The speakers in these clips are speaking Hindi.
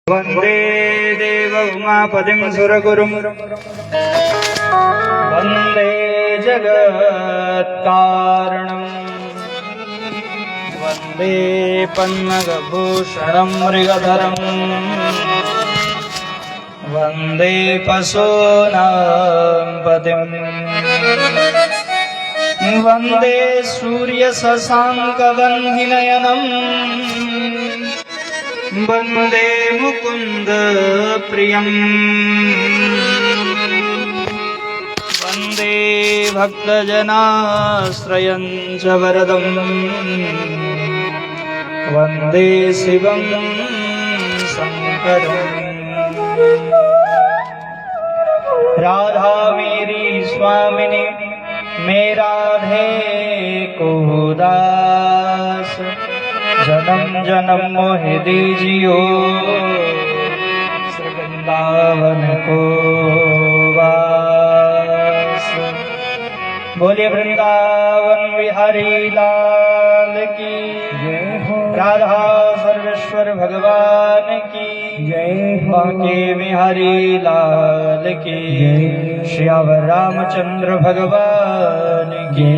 वन्दे देव उमापतिं सुरगुरुं वन्दे जगत्कारणं वन्दे पन्नगभूषणं मृगधरं वन्दे पशूनां पतिं वन्दे सूर्यशशाङ्कवह्निनयनं वन्दे मुकुन्द प्रियम् वन्दे भक्तजनाश्रयं च वरदं वन्दे शिवं शङ्करम्। राधा मेरी स्वामिनी मैं राधे को दास, जन्म जन्म मोहि दीजियो श्री वृंदावन को वास। बोलिए वृंदावन बिहारी लाल की जय हो, राधा सर्वेश्वर भगवान की जय हो, बांके बिहारी लाल की जय, श्यावर रामचंद्र भगवान की,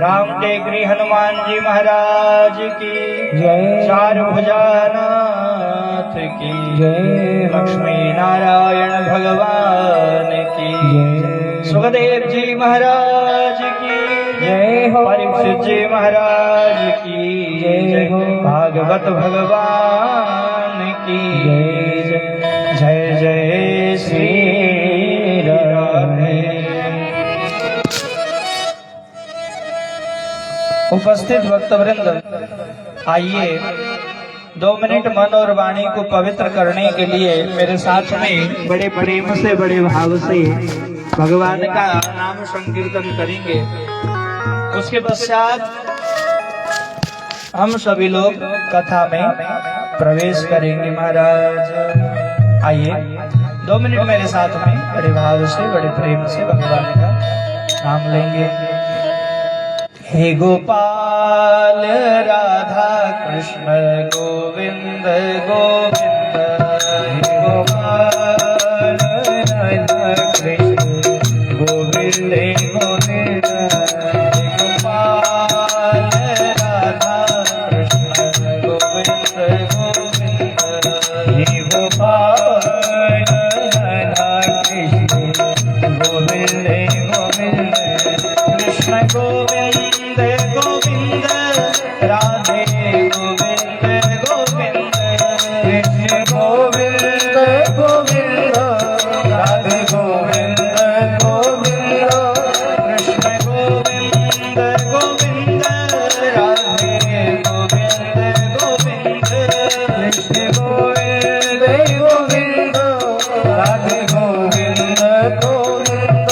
राम टेकरी हनुमान जी महाराज की जय, चार भुजानाथ की जय, लक्ष्मी नारायण भगवान की जय, सुखदेव जी महाराज की जय हो, परीक्षित जी महाराज की जय हो, भागवत भगवान की जय। जय जय श्री राधे। उपस्थित भक्तवृंद, आइए 2 मिनट मन और वाणी को पवित्र करने के लिए मेरे साथ में बड़े प्रेम से बड़े भाव से भगवान का नाम संकीर्तन करेंगे। उसके पश्चात हम सभी लोग कथा में प्रवेश करेंगे। महाराज आइए 2 मिनट मेरे साथ में बड़े भाव से बड़े प्रेम से भगवान का नाम लेंगे। हे गोपाल राधा कृष्ण गोविंद गोविंद, हे गोपाल राधा कृष्ण गोविंद गोविंद, हे गोपाल राधा कृष्ण गोविंद गोविंद, हे गोपाल राधा कृष्ण गोविंद गोविंद, कृष्ण गोविंद गोविंद, राधे गोविंद गोविंद, कृष्ण गोविंद गोविंद, राधे गोविंद गोविंद, कृष्ण गोविंद गोविंद, राधे गोविंद गोविंद, कृष्ण गोविंद गोविंद, राधे गोविंद गोविंद।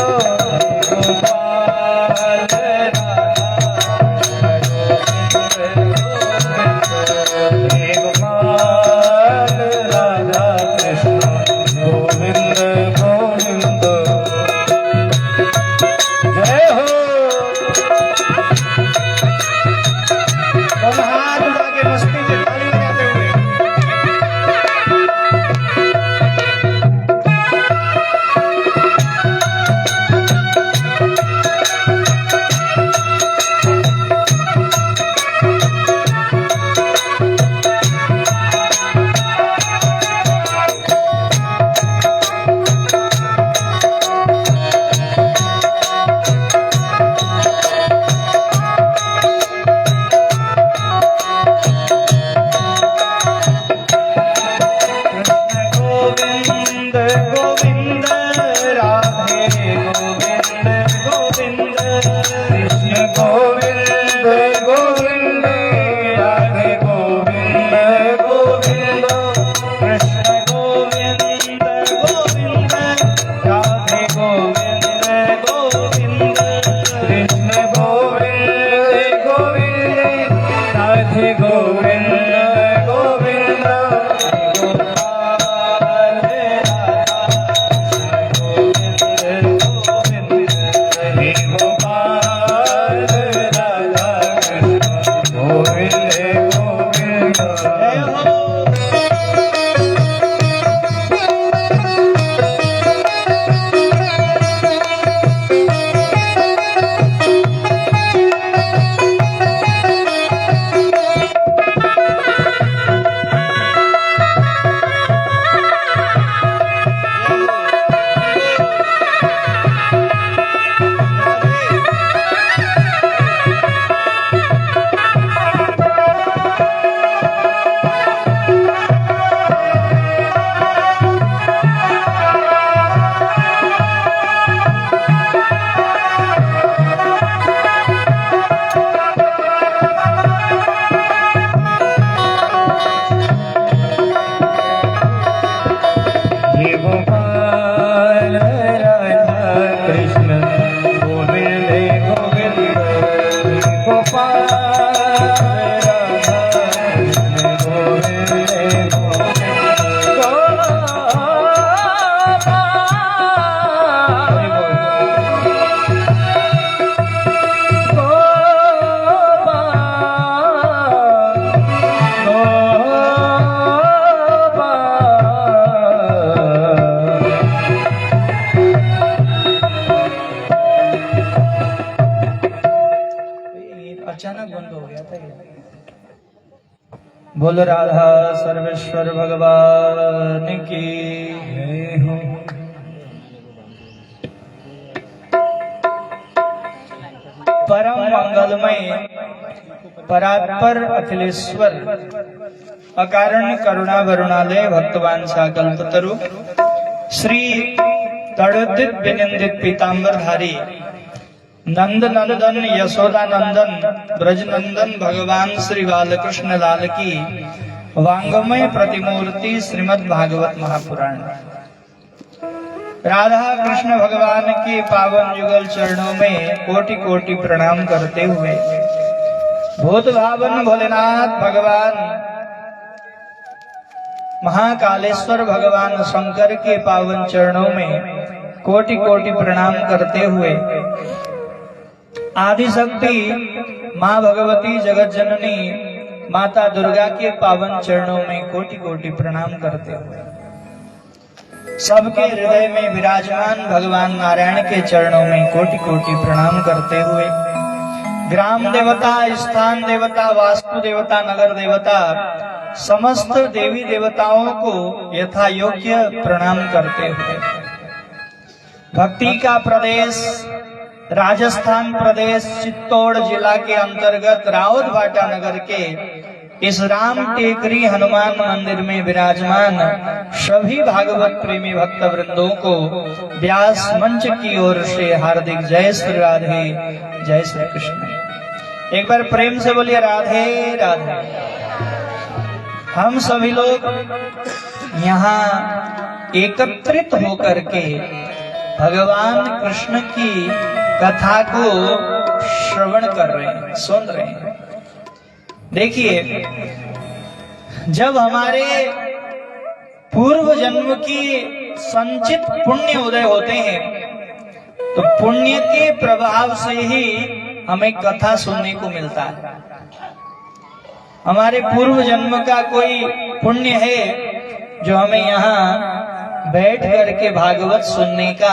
बोल राधा सर्वेश्वर भगवान की जय हो। परम मंगलमय परात्पर अखिलेश्वर अकारण करुणा वरुणालय भक्तवान कल्पतरु श्री तड़ोदित विनिंदित पीतांबरधारी नंद नंदन यशोदा नंदन ब्रज नंदन भगवान श्री बालकृष्ण लाल की वांगमय प्रतिमूर्ति श्रीमद् भागवत महापुराण राधा कृष्ण भगवान के पावन युगल चरणों में कोटि कोटि प्रणाम करते हुए भूत भावन भोलेनाथ भगवान महाकालेश्वर भगवान शंकर के पावन चरणों में कोटि कोटि प्रणाम करते हुए आदि शक्ति माँ भगवती जगत जननी माता दुर्गा के पावन चरणों में कोटि कोटि प्रणाम करते हुए सबके हृदय में विराजमान भगवान नारायण के चरणों में कोटि कोटि प्रणाम करते हुए ग्राम देवता, स्थान देवता, वास्तु देवता, नगर देवता, समस्त देवी देवताओं को यथा योग्य प्रणाम करते हुए भक्ति का प्रदेश राजस्थान प्रदेश चित्तौड़ जिला के अंतर्गत रावतभाटा नगर के इस राम टेकरी हनुमान मंदिर में विराजमान सभी भागवत प्रेमी भक्त वृंदों को व्यास मंच की ओर से हार्दिक जय श्री राधे, जय श्री कृष्ण। एक बार प्रेम से बोलिए राधे राधे। हम सभी लोग यहाँ एकत्रित होकर के भगवान कृष्ण की कथा को श्रवण कर रहे हैं, सुन रहे हैं। देखिए, जब हमारे पूर्व जन्म की संचित पुण्य उदय होते हैं तो पुण्य के प्रभाव से ही हमें कथा सुनने को मिलता है। हमारे पूर्व जन्म का कोई पुण्य है जो हमें यहाँ बैठ करके भागवत सुनने का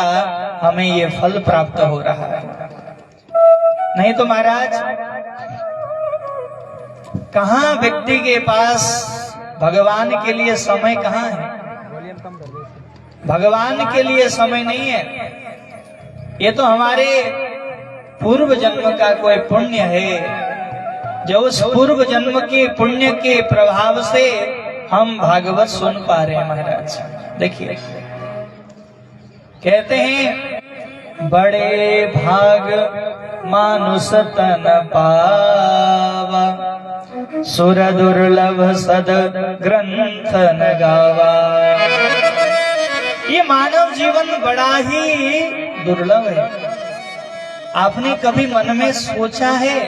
हमें ये फल प्राप्त हो रहा है। नहीं तो महाराज कहाँ व्यक्ति के पास भगवान के लिए समय कहाँ है? भगवान के लिए समय नहीं है। ये तो हमारे पूर्व जन्म का कोई पुण्य है जो उस पूर्व जन्म के पुण्य के प्रभाव से हम भागवत सुन पा रहे हैं। महाराज देखिए, कहते हैं बड़े भाग मानुष तन पावा सुर दुर्लभ सद ग्रंथ न गावा। ये मानव जीवन बड़ा ही दुर्लभ है। आपने कभी मन में सोचा है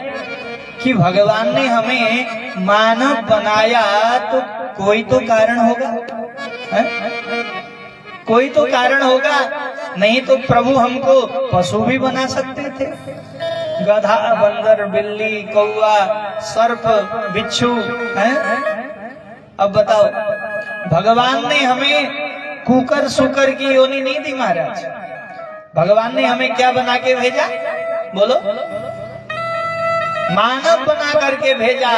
कि भगवान ने हमें मानव बनाया तो कोई तो कारण होगा है? कोई तो कारण होगा, नहीं तो प्रभु हमको पशु भी बना सकते थे। गधा, बंदर, बिल्ली, कौवा, सर्प, बिच्छू है। अब बताओ, भगवान ने हमें कुकर सुकर की योनि नहीं दी महाराज। भगवान ने हमें क्या बना के भेजा? बोलो, मानव बना करके भेजा।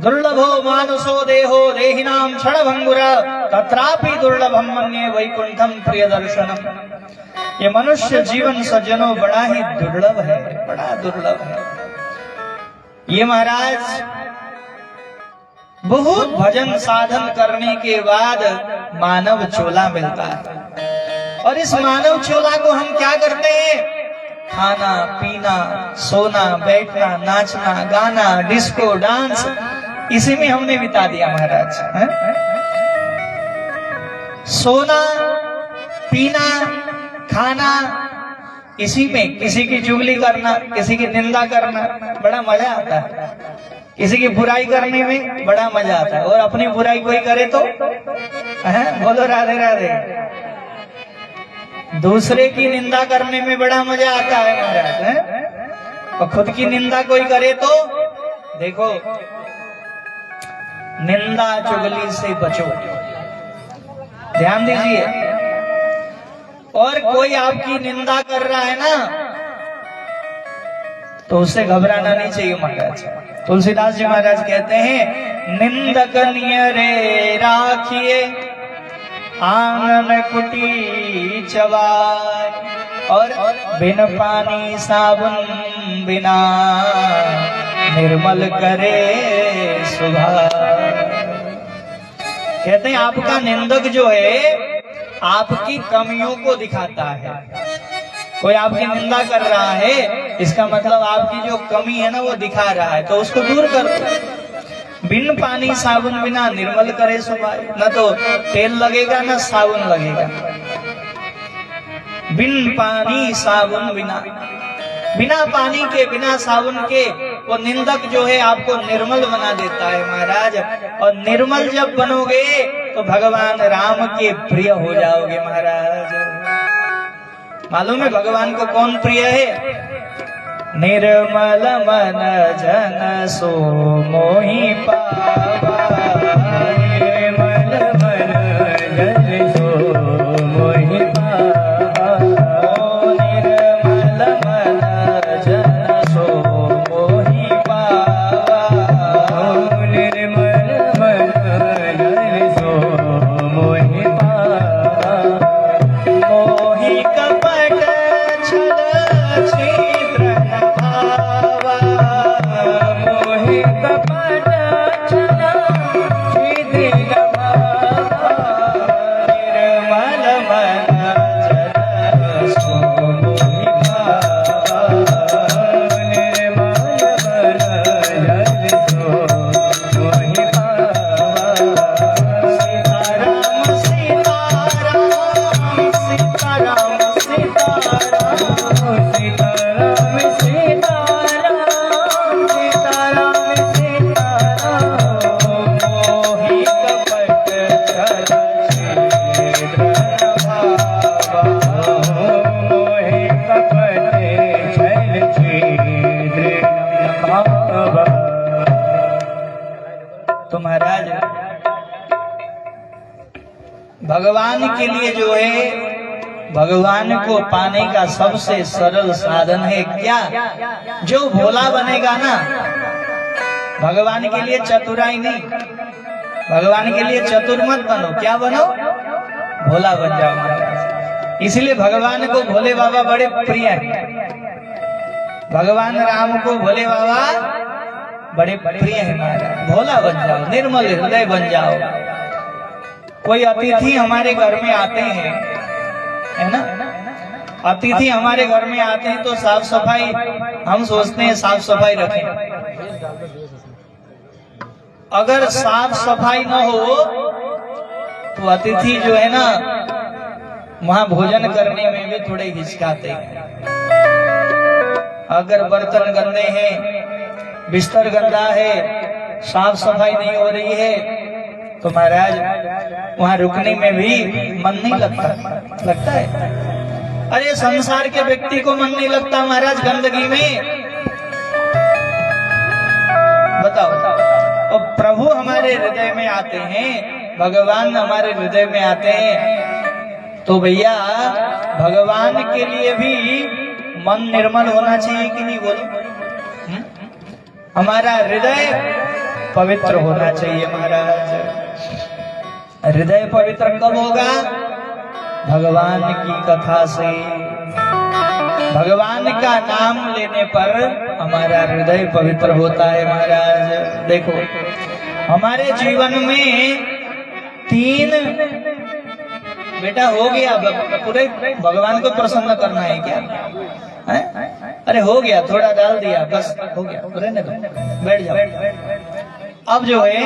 दुर्लभो मानुषो देहो देहिनाम क्षण भंगुरा तत्रापि दुर्लभम मन्ये वैकुंठम प्रिय दर्शनम। ये मनुष्य जीवन सज्जनों बड़ा ही दुर्लभ है, बड़ा दुर्लभ है। ये महाराज बहुत भजन साधन करने के बाद मानव चोला मिलता है और इस मानव चोला को हम क्या करते हैं? खाना पीना, सोना, बैठना, नाचना, गाना, डिस्को, डांस, इसी में हमने बिता दिया महाराज है? सोना, पीना, खाना, इसी में किसी की चुगली करना, किसी की निंदा करना बड़ा मजा आता है। किसी की बुराई करने में बड़ा मजा आता है और अपनी बुराई कोई करे तो बोलो राधे राधे। दूसरे की निंदा करने में बड़ा मजा आता है महाराज है? और खुद की निंदा कोई करे तो देखो, निंदा चुगली से बचो, ध्यान दीजिए। और कोई आपकी निंदा कर रहा है ना तो उससे घबराना नहीं चाहिए महाराज। तुलसीदास जी महाराज कहते हैं निंदक नियरे राखिए आंगन कुटी चवाय, और बिन पानी साबुन बिना निर्मल करे सुबह। कहते हैं आपका निंदक जो है आपकी कमियों को दिखाता है। कोई आपकी निंदा कर रहा है, इसका मतलब आपकी जो कमी है ना वो दिखा रहा है, तो उसको दूर कर दो। बिन पानी साबुन बिना निर्मल करे सुबह, न तो तेल लगेगा न साबुन लगेगा। बिन पानी साबुन बिना, बिना पानी के बिना साबुन के वो निंदक जो है आपको निर्मल बना देता है महाराज। और निर्मल जब बनोगे तो भगवान राम के प्रिय हो जाओगे महाराज। मालूम है भगवान को कौन प्रिय है? निर्मल मन जन सो मोहि पावा, निर्मल मन जन सो मोहि पावा, ओ निर्मल मन जन सो मोहि पावा, ओ निर्मल मन जन सो मोहि पावा, मोहि कपट छल छिद्र भावा, मोहि कपट छल छिद्र भावा, निर्मल मन जन सो मोहि पावा, निर्मल मन जन सो मोहि पावा। सीताराम सीताराम सीताराम सीताराम, सीताराम सीताराम सीताराम सीताराम, मोहि कपट छल छिद्र भावा, मोहि कपट छल छिद्र भावा। तो महाराज भगवान के लिए जो है, भगवान को पाने का सबसे सरल साधन है क्या? जो भोला बनेगा ना, भगवान के लिए चतुराई नहीं, भगवान के लिए चतुर मत बनो। क्या बनो? भोला बन जाओ महाराज। इसलिए भगवान को भोले बाबा बड़े प्रिय हैं। भगवान राम को भोले बाबा बड़े प्रिय है महाराज। भोला बन जाओ, निर्मल हृदय बन जाओ। कोई अतिथि हमारे घर में आते हैं, है ना, अतिथि हमारे घर में आते हैं तो साफ सफाई, हम सोचते हैं साफ सफाई रखें। अगर साफ सफाई न हो तो अतिथि जो है ना वहां भोजन करने में भी थोड़े हिचकाते हैं। अगर बर्तन गंदे हैं, बिस्तर गंदा है, साफ सफाई नहीं हो रही है, तो महाराज वहां रुकने में भी मन नहीं लगता है। अरे संसार के व्यक्ति को मन नहीं लगता महाराज गंदगी में, बताओ। और प्रभु हमारे हृदय में आते हैं, भगवान हमारे हृदय में आते हैं, तो भैया भगवान के लिए भी मन निर्मल होना चाहिए कि नहीं? बोलो, हमारा हृदय पवित्र होना चाहिए महाराज। हृदय पवित्र कब होगा? भगवान की कथा से, भगवान का नाम लेने पर हमारा हृदय पवित्र होता है महाराज। देखो हमारे जीवन में 3 बेटा हो गया, पूरे भगवान को प्रसन्न करना है क्या? है? अरे हो गया, थोड़ा डाल दिया, बस हो गया, रहने दो, बैठ जाओ। अब जो है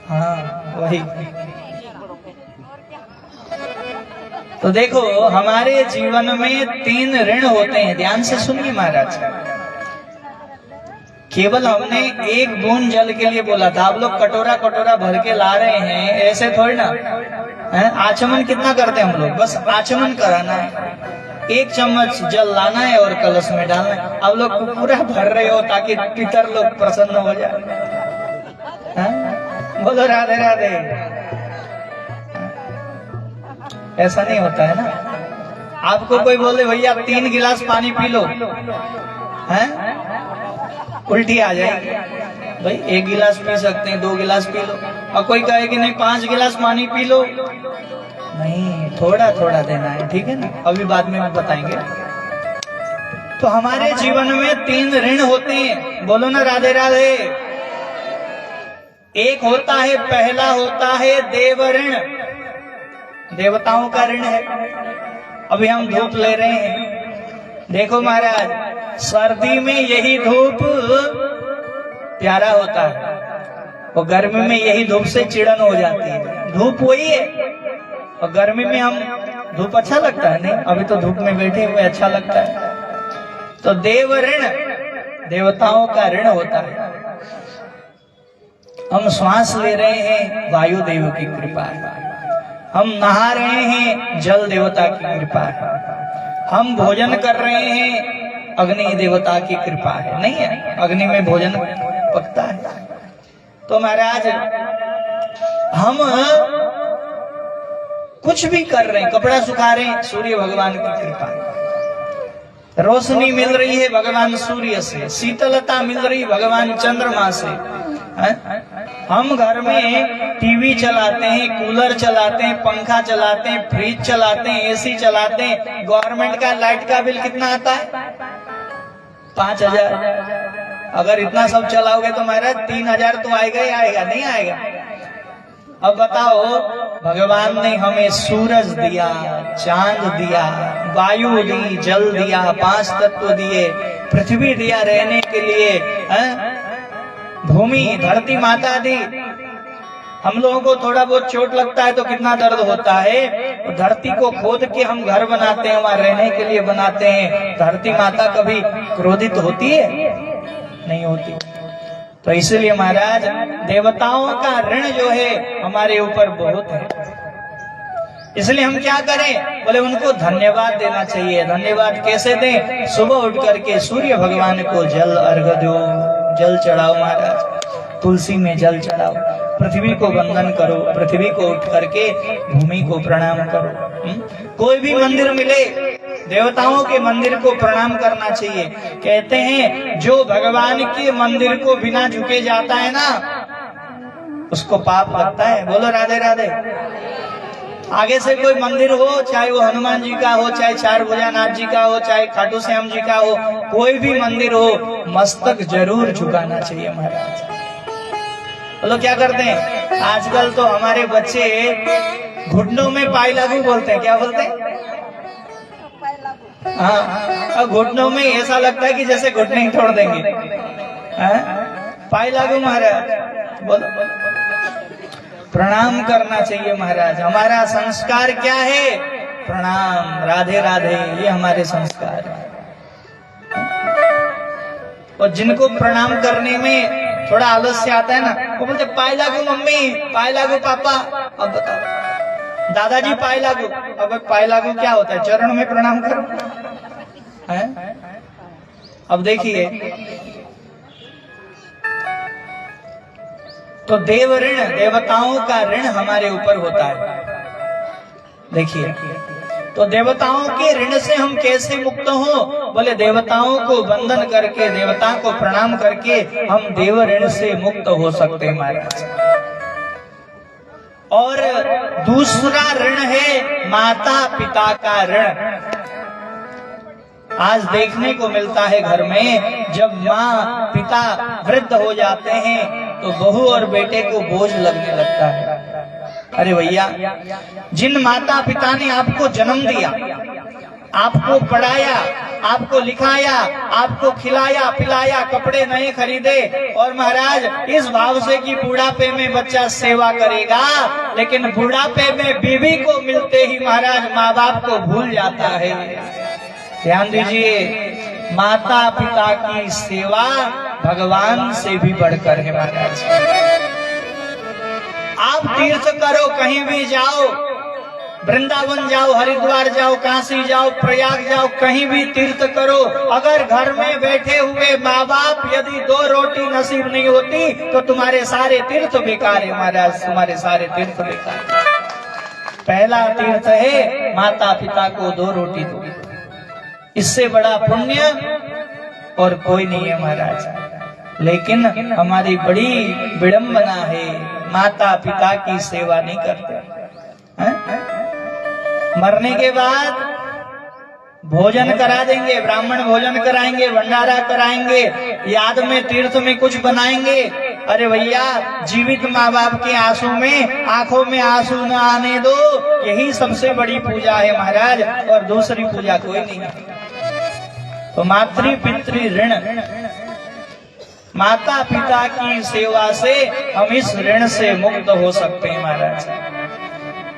हाँ वही, तो देखो हमारे जीवन में 3 ऋण होते हैं। ध्यान से सुनिए महाराज, केवल हमने 1 बूंद जल के लिए बोला था, आप लोग कटोरा कटोरा भर के ला रहे हैं, ऐसे थोड़ी ना है। आचमन कितना करते हैं हम लोग? बस आचमन कराना है, 1 चम्मच जल लाना है और कलश में डालना है। आप लोग पूरा भर रहे हो ताकि पितर लोग प्रसन्न हो जाए। बोलो राधे राधे। ऐसा नहीं होता है ना। आपको कोई बोले भैया 3 गिलास पानी पी लो, हैं? उल्टी आ जाएगी। भाई 1 गिलास पी सकते हैं, 2 गिलास पी लो। और कोई कहे कि नहीं 5 गिलास पानी पी लो, नहीं, थोड़ा थोड़ा देना है, ठीक है ना, अभी बाद में बताएंगे। तो हमारे जीवन में 3 ऋण होते हैं, बोलो ना राधे राधे। एक होता है, पहला होता है देव ऋण, देवताओं का ऋण है। अभी हम धूप ले रहे हैं, देखो महाराज, सर्दी में यही धूप प्यारा होता है, और गर्मी में यही धूप से चिड़न हो जाती है। धूप वही है, और गर्मी में हम धूप अच्छा लगता है, नहीं? अभी तो धूप में बैठे हुए अच्छा लगता है। तो देव ऋण, देवताओं का ऋण होता है। हम श्वास ले रहे हैं, वायु देव की कृपा है। हम नहा रहे हैं, जल देवता की कृपा है। हम भोजन कर रहे हैं, अग्नि देवता की कृपा है, नहीं है? अग्नि में भोजन पकता है। तो महाराज, हम कुछ भी कर रहे हैं, कपड़ा सुखा रहे हैं, सूर्य भगवान की कृपा है। रोशनी मिल रही है भगवान सूर्य से, शीतलता मिल रही भगवान चंद्रमा से। हम घर में टीवी चलाते हैं, कूलर चलाते हैं, पंखा चलाते हैं, फ्रिज चलाते हैं, एसी चलाते हैं। गवर्नमेंट का लाइट का बिल कितना आता है? 5000। अगर इतना सब चलाओगे तो महाराज 3000 तो आएगा ही आएगा, नहीं आएगा? अब बताओ, भगवान ने हमें सूरज दिया, चांद दिया, वायु दी, जल दिया, 5 तत्व दिए, पृथ्वी दिया रहने के लिए, भूमि धरती माता दी। हम लोगों को थोड़ा बहुत चोट लगता है तो कितना दर्द होता है। तो धरती को खोद के हम घर बनाते हैं, वहां रहने के लिए बनाते हैं। धरती माता कभी क्रोधित होती है? नहीं होती। तो इसलिए महाराज, देवताओं का ऋण जो है हमारे ऊपर बहुत है। इसलिए हम क्या करें? बोले उनको धन्यवाद देना चाहिए। धन्यवाद कैसे दें? सुबह उठ करके सूर्य भगवान को जल अर्घ दो, जल चढ़ाओ महाराज, तुलसी में जल चढ़ाओ, पृथ्वी को वंदन करो, पृथ्वी को उठ करके भूमि को प्रणाम करो। कोई भी मंदिर मिले, देवताओं के मंदिर को प्रणाम करना चाहिए। कहते हैं जो भगवान के मंदिर को बिना झुके जाता है ना, उसको पाप लगता है। बोलो राधे राधे। आगे से कोई मंदिर हो, चाहे वो हनुमान जी का हो, चाहे चार भुजानाथ जी का हो, चाहे खाटू श्याम जी का हो, कोई भी मंदिर हो, मस्तक जरूर झुकाना चाहिए महाराज। बोलो क्या करते हैं? आजकल तो हमारे बच्चे घुटनों में पाई लागू बोलते हैं। क्या बोलते हैं? हाँ, घुटनों में ऐसा लगता है कि जैसे घुटने ही तोड़ देंगे। पाई लागू महाराज। बोलो प्रणाम करना चाहिए महाराज। हमारा संस्कार क्या है? प्रणाम, राधे राधे, ये हमारे संस्कार है। और जिनको प्रणाम करने में थोड़ा आलस्य आता है ना, वो बोलते पाए लागू मम्मी, पाए लागू पापा। अब बताओ, दादाजी पाए लागू। अब पाए लागू क्या होता है? चरण में प्रणाम करो है? अब देखिए, तो देव ऋण, देवताओं का ऋण हमारे ऊपर होता है। देखिए, तो देवताओं के ऋण से हम कैसे मुक्त हो? बोले देवताओं को वंदन करके, देवता को प्रणाम करके हम देव ऋण से मुक्त हो सकते हैं महाराज। और दूसरा ऋण है माता पिता का ऋण। आज देखने को मिलता है घर में, जब माँ पिता वृद्ध हो जाते हैं तो बहू और बेटे को बोझ लगने लगता है। अरे भैया, जिन माता पिता ने आपको जन्म दिया, आपको पढ़ाया, आपको लिखाया, आपको खिलाया पिलाया, कपड़े नए खरीदे, और महाराज इस भाव से कि बुढ़ापे में बच्चा सेवा करेगा, लेकिन बुढ़ापे में बीवी को मिलते ही महाराज माँ बाप को भूल जाता है। ध्यान दीजिए, माता पिता की सेवा भगवान से भी बढ़कर है महाराज। आप तीर्थ करो, कहीं भी जाओ, वृंदावन जाओ, हरिद्वार जाओ, काशी जाओ, प्रयाग जाओ, कहीं भी तीर्थ करो, अगर घर में बैठे हुए माँ बाप यदि 2 रोटी नसीब नहीं होती तो तुम्हारे सारे तीर्थ बेकार है महाराज, तुम्हारे सारे तीर्थ बेकार। पहला तीर्थ है माता पिता को 2 रोटी दो। इससे बड़ा पुण्य और कोई नहीं है महाराज। लेकिन हमारी बड़ी विडंबना है, माता पिता की सेवा नहीं करते हैं? मरने के बाद भोजन करा देंगे, ब्राह्मण भोजन कराएंगे, भंडारा कराएंगे, याद में तीर्थ में कुछ बनाएंगे। अरे भैया, जीवित माँ बाप के आंसू में आंखों में आंसू न आने दो, यही सबसे बड़ी पूजा है महाराज, और दूसरी पूजा कोई नहीं है। तो मातृ पितृ ऋण, माता पिता की सेवा से हम इस ऋण से मुक्त हो सकते हैं महाराज।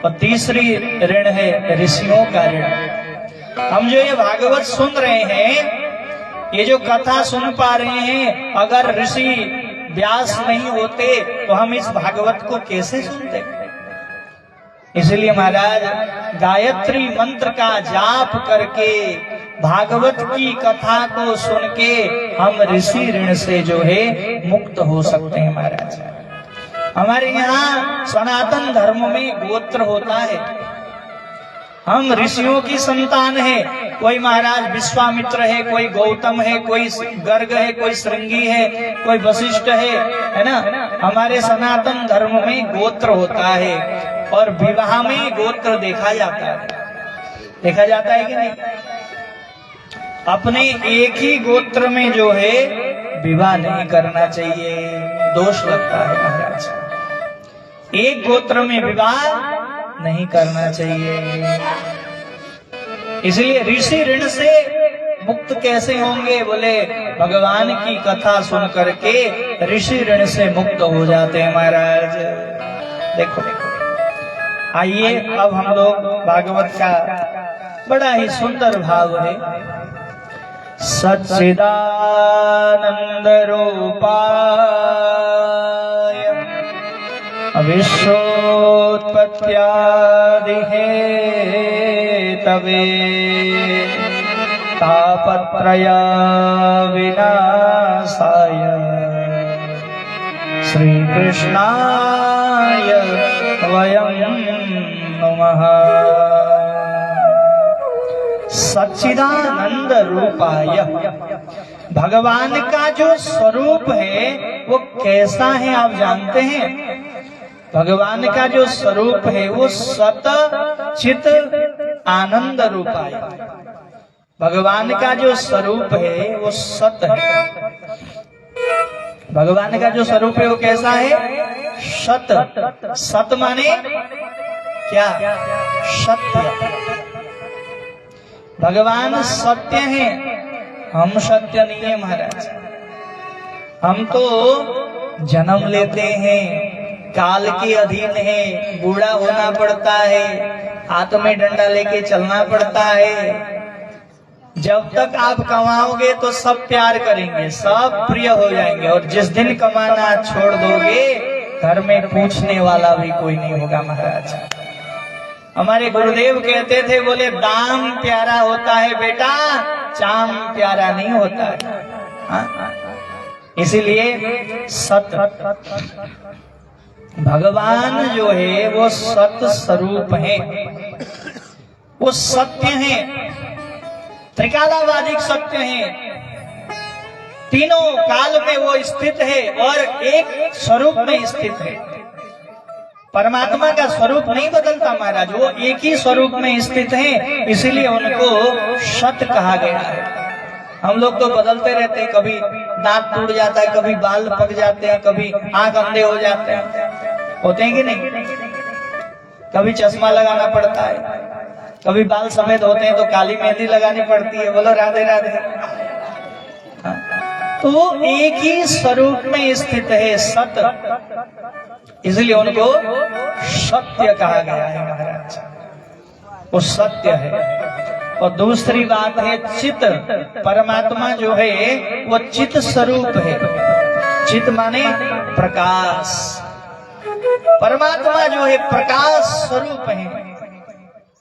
और तीसरी ऋण है ऋषियों का ऋण। हम जो ये भागवत सुन रहे हैं, ये जो कथा सुन पा रहे हैं, अगर ऋषि व्यास नहीं होते तो हम इस भागवत को कैसे सुनते? इसलिए महाराज गायत्री मंत्र का जाप करके, भागवत की कथा को सुन के हम ऋषि ऋण से जो है मुक्त हो सकते हैं महाराज। हमारे यहाँ सनातन धर्म में गोत्र होता है, हम ऋषियों की संतान है। कोई महाराज विश्वामित्र है, कोई गौतम है, कोई गर्ग है, कोई श्रृंगी है, कोई वशिष्ठ है ना। हमारे सनातन धर्म में गोत्र होता है, और विवाह में गोत्र देखा जाता है। देखा जाता है कि नहीं? अपने एक ही गोत्र में जो है विवाह नहीं करना चाहिए, दोष लगता है महाराज। एक गोत्र में विवाह नहीं करना चाहिए। इसलिए ऋषि ऋण से मुक्त कैसे होंगे? बोले भगवान की कथा सुन करके ऋषि ऋण से मुक्त हो जाते हैं महाराज। देखो आइए अब हम लोग भागवत का बड़ा ही सुंदर भाव है। सच्चिदानंद रूपाय विश्वोत्पत्त्यादि हेतवे तापत्रय विनाशाय श्री कृष्णाय वयं नमः। सच्चिदानंद रूपाय, भगवान का जो स्वरूप है वो कैसा है आप जानते हैं? भगवान का जो स्वरूप है वो सत चित आनंद रूपाय। भगवान का जो स्वरूप है वो सत है। भगवान का जो स्वरूप है वो कैसा है? सत। सत माने क्या? सत्य। भगवान सत्य है, हम सत्य नहीं है महाराज। हम तो जन्म लेते हैं, काल के अधीन है, बूढ़ा होना पड़ता है, हाथ में डंडा लेके चलना पड़ता है। जब तक आप कमाओगे तो सब प्यार करेंगे, सब प्रिय हो जाएंगे, और जिस दिन कमाना छोड़ दोगे घर में पूछने वाला भी कोई नहीं होगा महाराज। हमारे गुरुदेव कहते थे, बोले दाम प्यारा होता है बेटा, चाम प्यारा नहीं होता है। इसीलिए सत, भगवान जो है वो सत स्वरूप है, वो सत्य है, त्रिकालावादिक सत्य है, तीनों काल में वो स्थित है और एक स्वरूप में स्थित है। परमात्मा का स्वरूप नहीं बदलता महाराज, वो एक ही स्वरूप में स्थित है, इसीलिए उनको सत कहा गया है। हम लोग तो बदलते रहते हैं, कभी दांत टूट जाता है, कभी बाल पक जाते हैं, कभी आंख अंधे हो जाते हैं, होते हैं कि नहीं? कभी चश्मा लगाना पड़ता है, कभी बाल सफेद होते हैं तो काली मेहंदी लगानी पड़ती है। बोलो राधे राधे। तो वो एक ही स्वरूप में स्थित है, सत, इसलिए उनको सत्य कहा गया है महाराज, वो सत्य है। और दूसरी बात है चित, परमात्मा जो है वो चित स्वरूप है। चित माने प्रकाश, परमात्मा जो है प्रकाश स्वरूप है।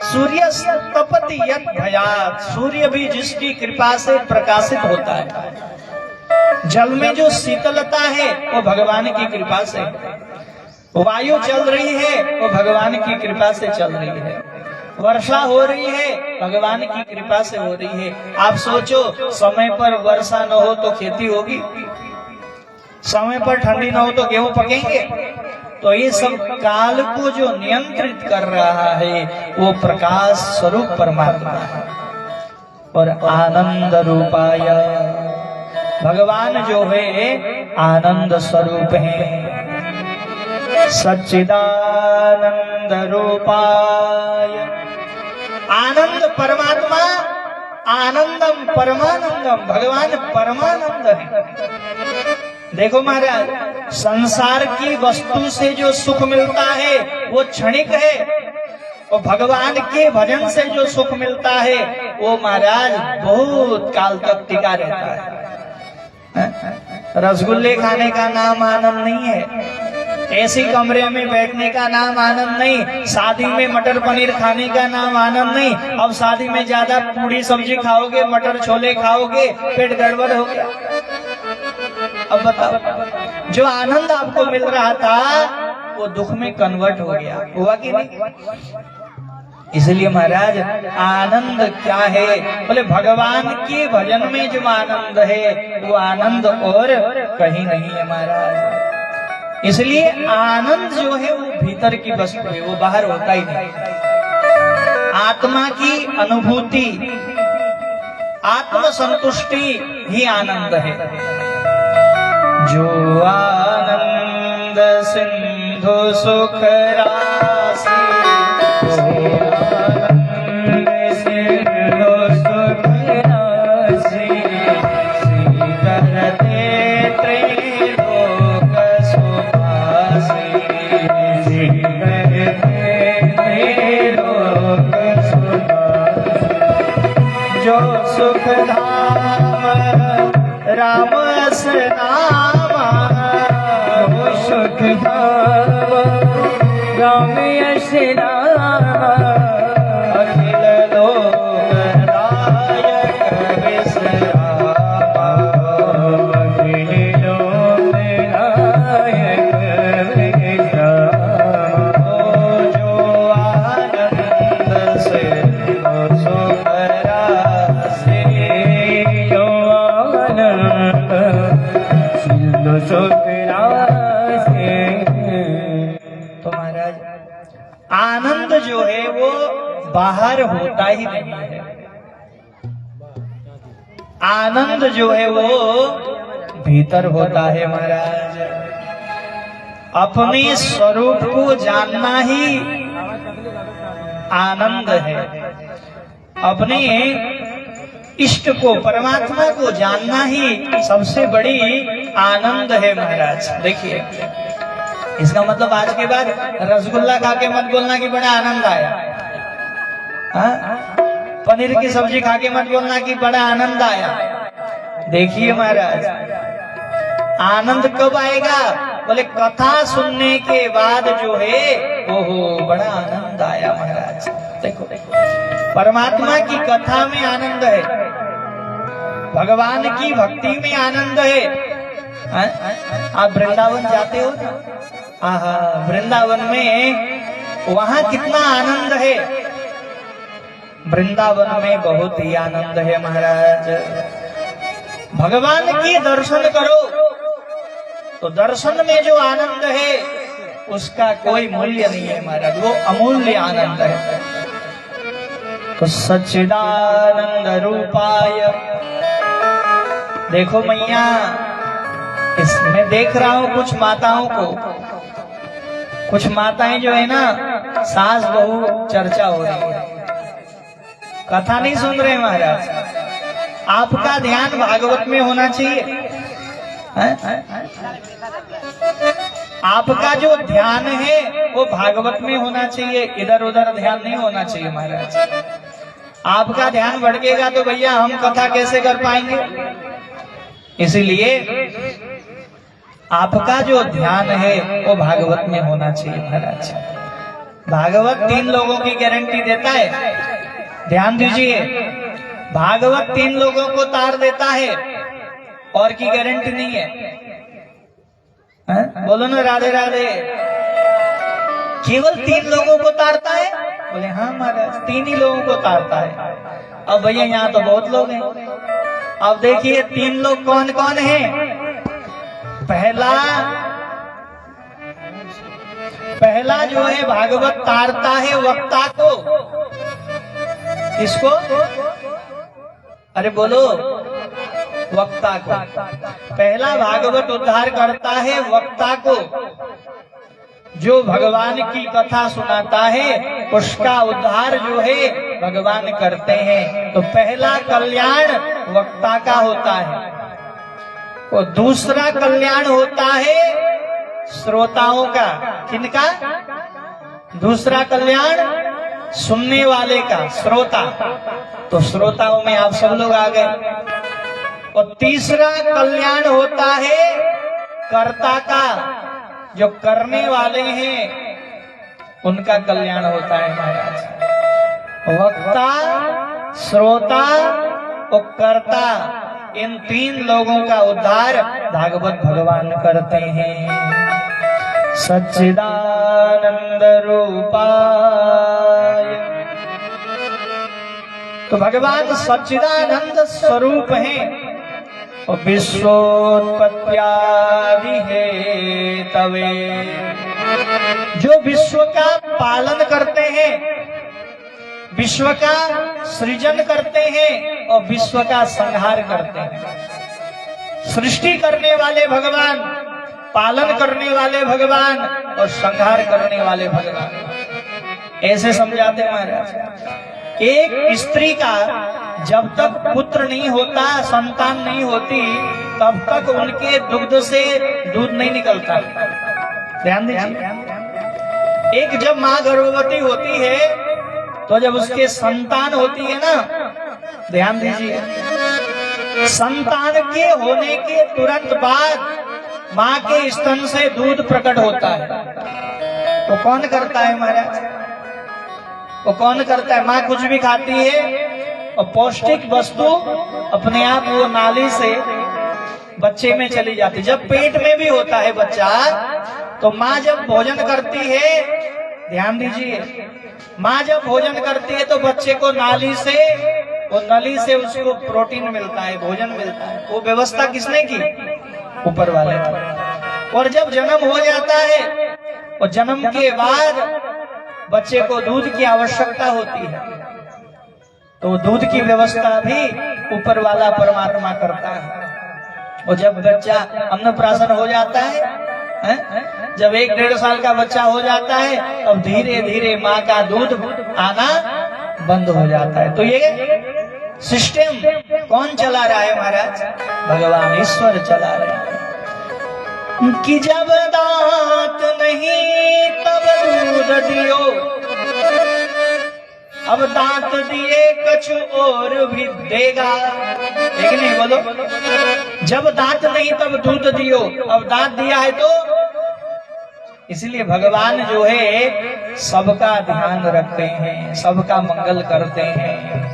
सूर्य तपति यत् भयात्, सूर्य भी जिसकी कृपा से प्रकाशित होता है। जल में जो शीतलता है वो भगवान की कृपा से, वायु चल रही है वो भगवान की कृपा से चल रही है। वर्षा हो रही है, भगवान की कृपा से हो रही है। आप सोचो, समय पर वर्षा न हो तो खेती होगी, समय पर ठंडी न हो तो गेहूं पकेंगे। तो ये सब काल को जो नियंत्रित कर रहा है वो प्रकाश स्वरूप परमात्मा है। और आनंद रूपाय, भगवान जो है आनंद स्वरूप है। सच्चिदानंद रूपाय, आनंद परमात्मा, आनंदम परमानंदम, भगवान परमानंद है। देखो महाराज, संसार की वस्तु से जो सुख मिलता है वो क्षणिक है, और भगवान के भजन से जो सुख मिलता है वो महाराज बहुत काल तक टिका रहता है। रसगुल्ले खाने का नाम आनंद नहीं है, ऐसी कमरे में बैठने का नाम आनंद नहीं, शादी में मटर पनीर खाने का नाम आनंद नहीं। अब शादी में ज्यादा पूरी सब्जी खाओगे, मटर छोले खाओगे, पेट गड़बड़ हो गया। अब बताओ, जो आनंद आपको मिल रहा था वो दुख में कन्वर्ट हो गया, हुआ कि नहीं? इसलिए महाराज आनंद क्या है? बोले भगवान के भजन में जो आनंद है वो आनंद और कहीं नहीं है महाराज। इसलिए आनंद जो है वो भीतर की वस्तु है, वो बाहर होता ही नहीं। आत्मा की अनुभूति, आत्म संतुष्टि ही आनंद है। जो आनंद सिंधु सुख राशि, आनंद सिंधु सुख राशि, करते त्रैलोक सुखासि, करते त्रैलोक सुखासि। जो सुख धाम राम नामा, वो सुख धाम राम यश नामा, अखिल लोकदायक विश्रामा, अखिल लोकदायक विश्रामा। जो आनंद से सुख राशि, जो आनंद सिंधु सुख राशि। तो महाराज आनंद जो है वो बाहर होता ही नहीं है, आनंद जो है वो भीतर होता है महाराज। अपने स्वरूप को जानना ही आनंद है, अपने इष्ट को, परमात्मा को जानना ही सबसे बड़ी आनंद है महाराज। देखिए, इसका मतलब आज के बाद रसगुल्ला खा के मत बोलना कि बड़ा आनंद आया, पनीर की सब्जी खा के मत बोलना कि बड़ा आनंद आया। देखिए महाराज, आनंद कब आएगा? बोले कथा सुनने के बाद जो है, ओहो बड़ा आनंद आया महाराज। देखो देखो, परमात्मा की कथा में आनंद है, भगवान की भक्ति में आनंद है। आप वृंदावन जाते हो ना, आहा, वृंदावन में वहां कितना आनंद है, वृंदावन में बहुत ही आनंद है महाराज। भगवान के दर्शन करो तो दर्शन में जो आनंद है उसका कोई मूल्य नहीं है महाराज, वो अमूल्य आनंद है। तो सच्चिदानंद रूपाय, देखो मैया, इसमें देख रहा हूं कुछ माताओं को, कुछ माताएं जो है ना, सास बहू चर्चा हो रही है, कथा नहीं सुन रहे महाराज। आपका ध्यान भागवत में होना चाहिए, आपका जो ध्यान है वो भागवत में होना चाहिए, इधर उधर ध्यान नहीं होना चाहिए महाराज। आपका ध्यान भटकेगा तो भैया हम कथा कैसे कर पाएंगे। इसीलिए आपका जो ध्यान है वो भागवत में होना चाहिए महाराज। भागवत 3 लोगों की गारंटी देता है, ध्यान दीजिए, भागवत 3 लोगों को तार देता है, और की गारंटी नहीं है। बोलो ना राधे राधे। केवल 3 लोगों को तारता है, बोले हाँ महाराज, 3 ही लोगों को तारता है। अब भैया यहाँ तो बहुत लोग हैं। अब देखिए 3 लोग कौन कौन हैं। पहला जो है भागवत तारता है वक्ता को। इसको अरे बोलो, वक्ता को। पहला भागवत उद्धार करता है वक्ता को। जो भगवान की कथा सुनाता है उसका उद्धार जो है भगवान करते हैं। तो पहला कल्याण वक्ता का होता है और दूसरा कल्याण होता है श्रोताओं का। किनका? दूसरा कल्याण सुनने वाले का, श्रोता। तो श्रोताओं में आप सब लोग आ गए। और तीसरा कल्याण होता है कर्ता का। जो करने वाले हैं उनका कल्याण होता है महाराज। वक्ता, श्रोता और कर्ता, इन 3 लोगों का उद्धार भागवत भगवान करते हैं। सच्चिदानंद रूपाय। तो भगवान सच्चिदानंद स्वरूप हैं और विश्वोत्पत्त्यादि हेतवे। जो विश्व का पालन करते हैं, विश्व का सृजन करते हैं और विश्व का संहार करते हैं। सृष्टि करने वाले भगवान, पालन करने वाले भगवान और संहार करने वाले भगवान। ऐसे समझाते महाराज। एक स्त्री का जब तक पुत्र नहीं होता, संतान नहीं होती, तब तक उनके दुग्ध से दूध नहीं निकलता। ध्यान दीजिए। एक जब माँ गर्भवती होती है तो जब उसके संतान होती है ना, ध्यान दीजिए, संतान के होने के तुरंत बाद माँ के स्तन से दूध प्रकट होता है। तो कौन करता है महाराज? वो कौन करता है? माँ कुछ भी खाती है और पौष्टिक वस्तु अपने आप वो नाली से बच्चे में चली जाती। जब पेट में भी होता है बच्चा, तो माँ जब भोजन करती है, ध्यान दीजिए, माँ जब भोजन करती है तो बच्चे को नाली से, वो नली से उसको प्रोटीन मिलता है, भोजन मिलता है। वो व्यवस्था किसने की? ऊपर वाले। और जब जन्म हो जाता है और जन्म के बाद बच्चे को दूध की आवश्यकता होती है, तो दूध की व्यवस्था भी ऊपर वाला परमात्मा करता है। और जब बच्चा अन्नप्राशन हो जाता है, जब 1-1.5 साल का बच्चा हो जाता है, तब धीरे धीरे माँ का दूध आना बंद हो जाता है। तो ये सिस्टम कौन चला रहा है महाराज? भगवान ईश्वर चला रहे हैं। कि जब दांत नहीं तब दूध दियो, अब दांत दिए कछु और भी देगा। एक नहीं बोलो, जब दांत नहीं तब दूध दियो, अब दांत दिया है तो। इसलिए भगवान जो है सबका ध्यान रखते हैं, सबका मंगल करते हैं।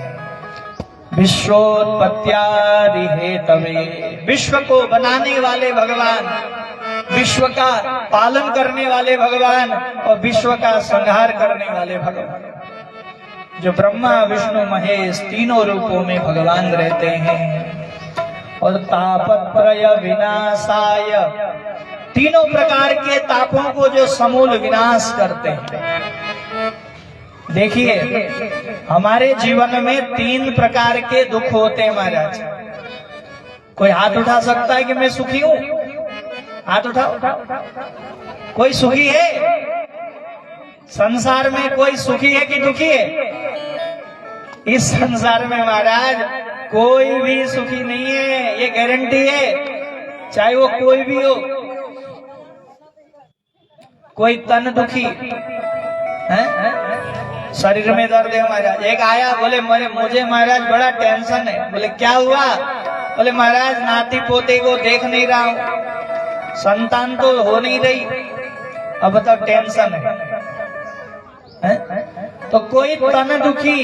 विश्वोत्पत्त्यादि हेतवे। विश्व को बनाने वाले भगवान, विश्व का पालन करने वाले भगवान और विश्व का संहार करने वाले भगवान। जो ब्रह्मा विष्णु महेश तीनों रूपों में भगवान रहते हैं। और तापत्रय विनाशाय, तीनों प्रकार के तापों को जो समूल विनाश करते हैं। देखिए, हमारे जीवन में 3 प्रकार के दुख होते हैं महाराज। कोई हाथ उठा सकता है कि मैं सुखी हूं? हाथ उठाओ। कोई सुखी है? संसार में कोई सुखी है कि दुखी है? इस संसार में महाराज कोई भी सुखी नहीं है, ये गारंटी है, चाहे वो कोई भी हो। कोई तन दुखी है, शरीर में दर्द है महाराज। एक आया, बोले मुझे महाराज बड़ा टेंशन है। बोले क्या हुआ? बोले महाराज नाती पोते को देख नहीं रहा हूं, संतान तो हो नहीं रही, अब बताओ टेंशन है? तो कोई तन दुखी।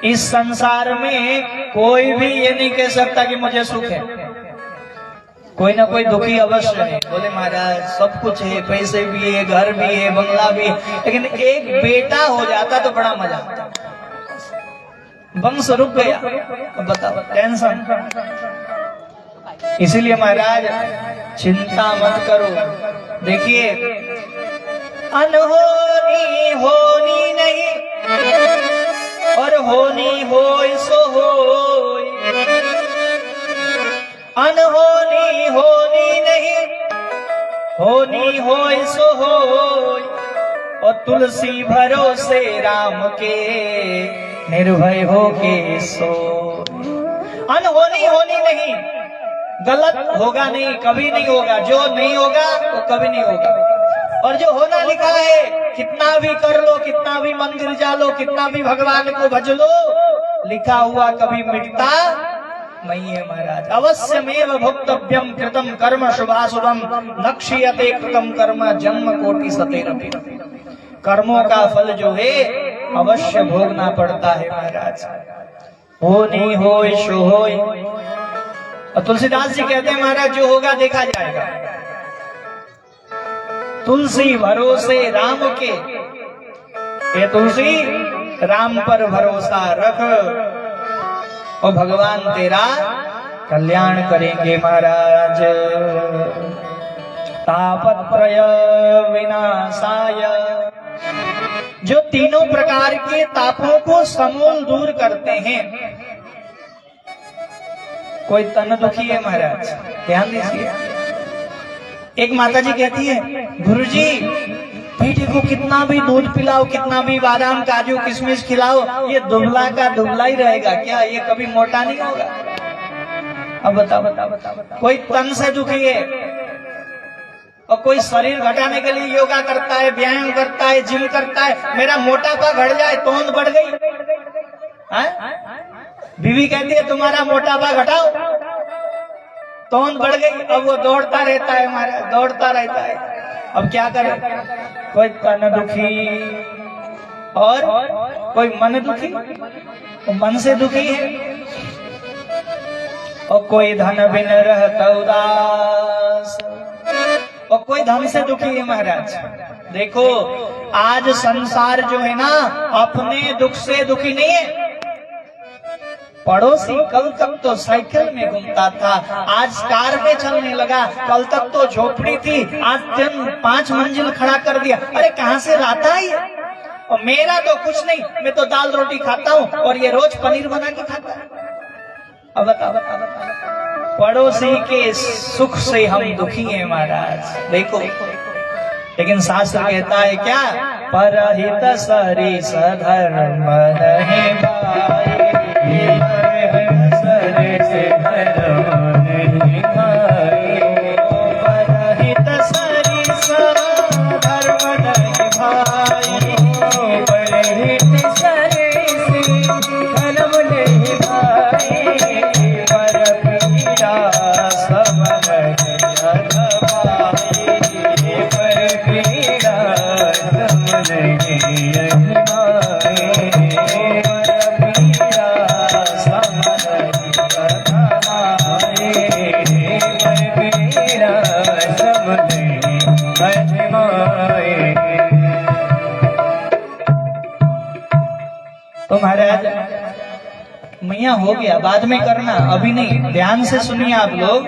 इस संसार में कोई भी ये नहीं कह सकता कि मुझे सुख है। कोई ना कोई दुखी अवश्य है। बोले महाराज सब कुछ है, पैसे भी है, घर भी है, बंगला भी है, लेकिन एक बेटा हो जाता तो बड़ा मजा आता। वंश रुक गया, अब बताओ टेंशन। इसीलिए महाराज चिंता मत करो। देखिए अनहोनी होनी नहीं और होनी होय सो होय। अनहोनी होनी नहीं, होनी होय सो होय। और तुलसी भरोसे राम के, निर्भय हो के सो। अनहोनी होनी नहीं, गलत होगा नहीं, कभी नहीं होगा। जो नहीं होगा वो कभी नहीं होगा, और जो होना लिखा है, कितना भी कर लो, कितना भी मंदिर जा लो, कितना भी भगवान को भज लो, लिखा हुआ कभी मिटता नहीं है महाराज। अवश्यमेव भोक्तव्यम कृतम कर्म शुभाशुभम नक्ष्यते कृतम कर्म जन्म कोटि सतेरपि। कर्मों का फल जो है अवश्य भोगना पड़ता है महाराज। हो नहीं हो शो हो। और तुलसीदास जी कहते हैं महाराज जो होगा देखा जाएगा। तुलसी भरोसे राम के, ये तुलसी राम पर भरोसा रख और भगवान तेरा कल्याण करेंगे महाराज। तापत्रय विनाशाय, जो तीनों प्रकार के तापों को समूल दूर करते हैं। कोई तन दुखी है महाराज, ध्यान दीजिए। एक माता जी कहती है गुरुजी बेटे को कितना भी दूध पिलाओ, कितना भी बादाम काजू किशमिश खिलाओ, ये दुबला का दुबला ही रहेगा क्या, ये कभी मोटा नहीं होगा। अब बताओ कोई तन से दुखी है और कोई शरीर घटाने के लिए योगा करता है, व्यायाम करता है, जिम करता है, मेरा मोटापा घट जाए, तोंद बढ़ गई। बीवी कहती है तुम्हारा मोटापा घटाओ, तोंद बढ़ गई। अब वो दौड़ता रहता है हमारा, दौड़ता रहता है। अब क्या करे, कोई तन दुखी और कोई मन दुखी, तो मन से दुखी है। और कोई धन बिन रहता उदास, और कोई धन से दुखी है महाराज। देखो आज संसार जो है ना अपने दुख से दुखी नहीं है। पड़ोसी कल तक तो साइकिल में घूमता था, आज कार में चलने लगा। कल तक तो झोपड़ी थी, आज 5 मंजिल खड़ा कर दिया। अरे कहाँ से लाता है? और मेरा तो कुछ नहीं, मैं तो दाल रोटी खाता हूँ और ये रोज पनीर बना के खाता है। अब बता पड़ोसी के सुख से हम दुखी हैं महाराज। देखो लेकिन शास्त्र कहता है क्या, परहित सरिस धर्म नहीं भाई। तो महाराज मैया हो गया, बाद में करना, अभी नहीं। ध्यान से सुनिए आप लोग।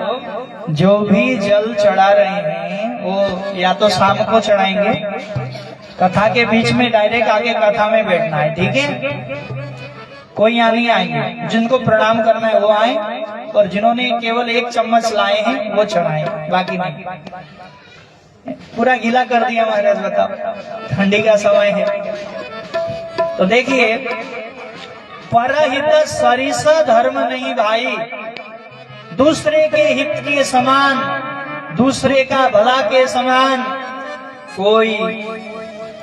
जो भी जल चढ़ा रहे हैं वो या तो शाम को चढ़ाएंगे, कथा के बीच में डायरेक्ट आगे कथा में बैठना है, ठीक है। कोई यहाँ नहीं आएंगे, जिनको प्रणाम करना है वो आए, और जिन्होंने केवल 1 चम्मच लाए हैं वो चढ़ाएं, बाकी नहीं। पूरा गीला कर दिया महाराज, बताओ ठंडी का समय है। तो देखिए परहित सरिस धर्म नहीं भाई। दूसरे के हित के समान, दूसरे का भला के समान कोई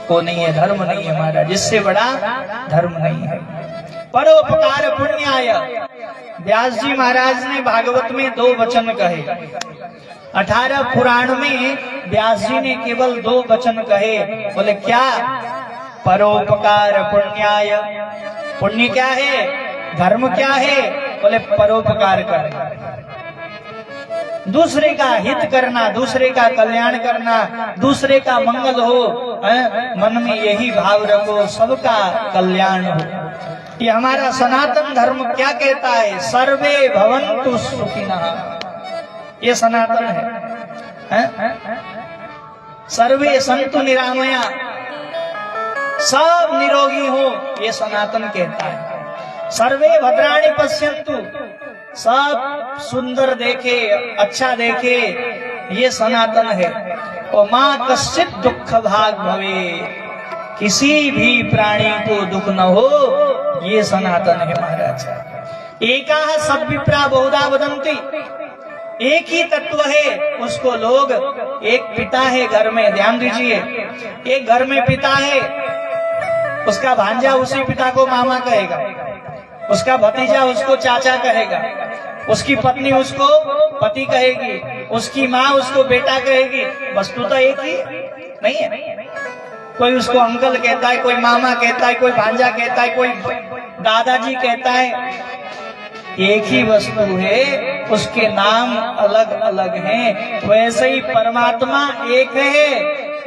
को नहीं है, धर्म नहीं है हमारा, जिससे बड़ा धर्म नहीं है। परोपकार पुण्याय, व्यास जी महाराज ने भागवत में 2 वचन कहे। 18 पुराण में व्यास जी ने केवल 2 वचन कहे। बोले क्या, परोपकार पुण्याय। पुण्य क्या है, धर्म क्या है? बोले परोपकार करना। दूसरे का हित करना, दूसरे का कल्याण करना, दूसरे का मंगल हो, मन में यही भाव रखो, सबका कल्याण हो। ये हमारा सनातन धर्म क्या कहता है? सर्वे भवन्तु सुखिनः। ये सनातन है। सर्वे सन्तु निरामया, सब निरोगी हो, ये सनातन कहता है। सर्वे भद्राणि पश्यन्तु, सब सुंदर देखे, अच्छा देखे, ये सनातन है। और माँ कश्चित दुख भाग भवे, किसी भी प्राणी को दुख न हो, ये सनातन है महाराज। एका सद्विप्रा बहुधा वदन्ति, एक ही तत्व है, उसको लोग, एक पिता है घर में, ध्यान दीजिए, एक घर में पिता है, उसका भांजा उसी पिता को मामा कहेगा, उसका भतीजा उसको चाचा कहेगा, उसकी पत्नी उसको पति कहेगी, उसकी माँ उसको बेटा कहेगी। वस्तु तो एक ही नहीं है। कोई उसको अंकल कहता है, कोई मामा कहता है, कोई भांजा कहता है, कोई दादाजी कहता है। एक ही वस्तु है, उसके नाम अलग अलग हैं। वैसे ही परमात्मा एक है,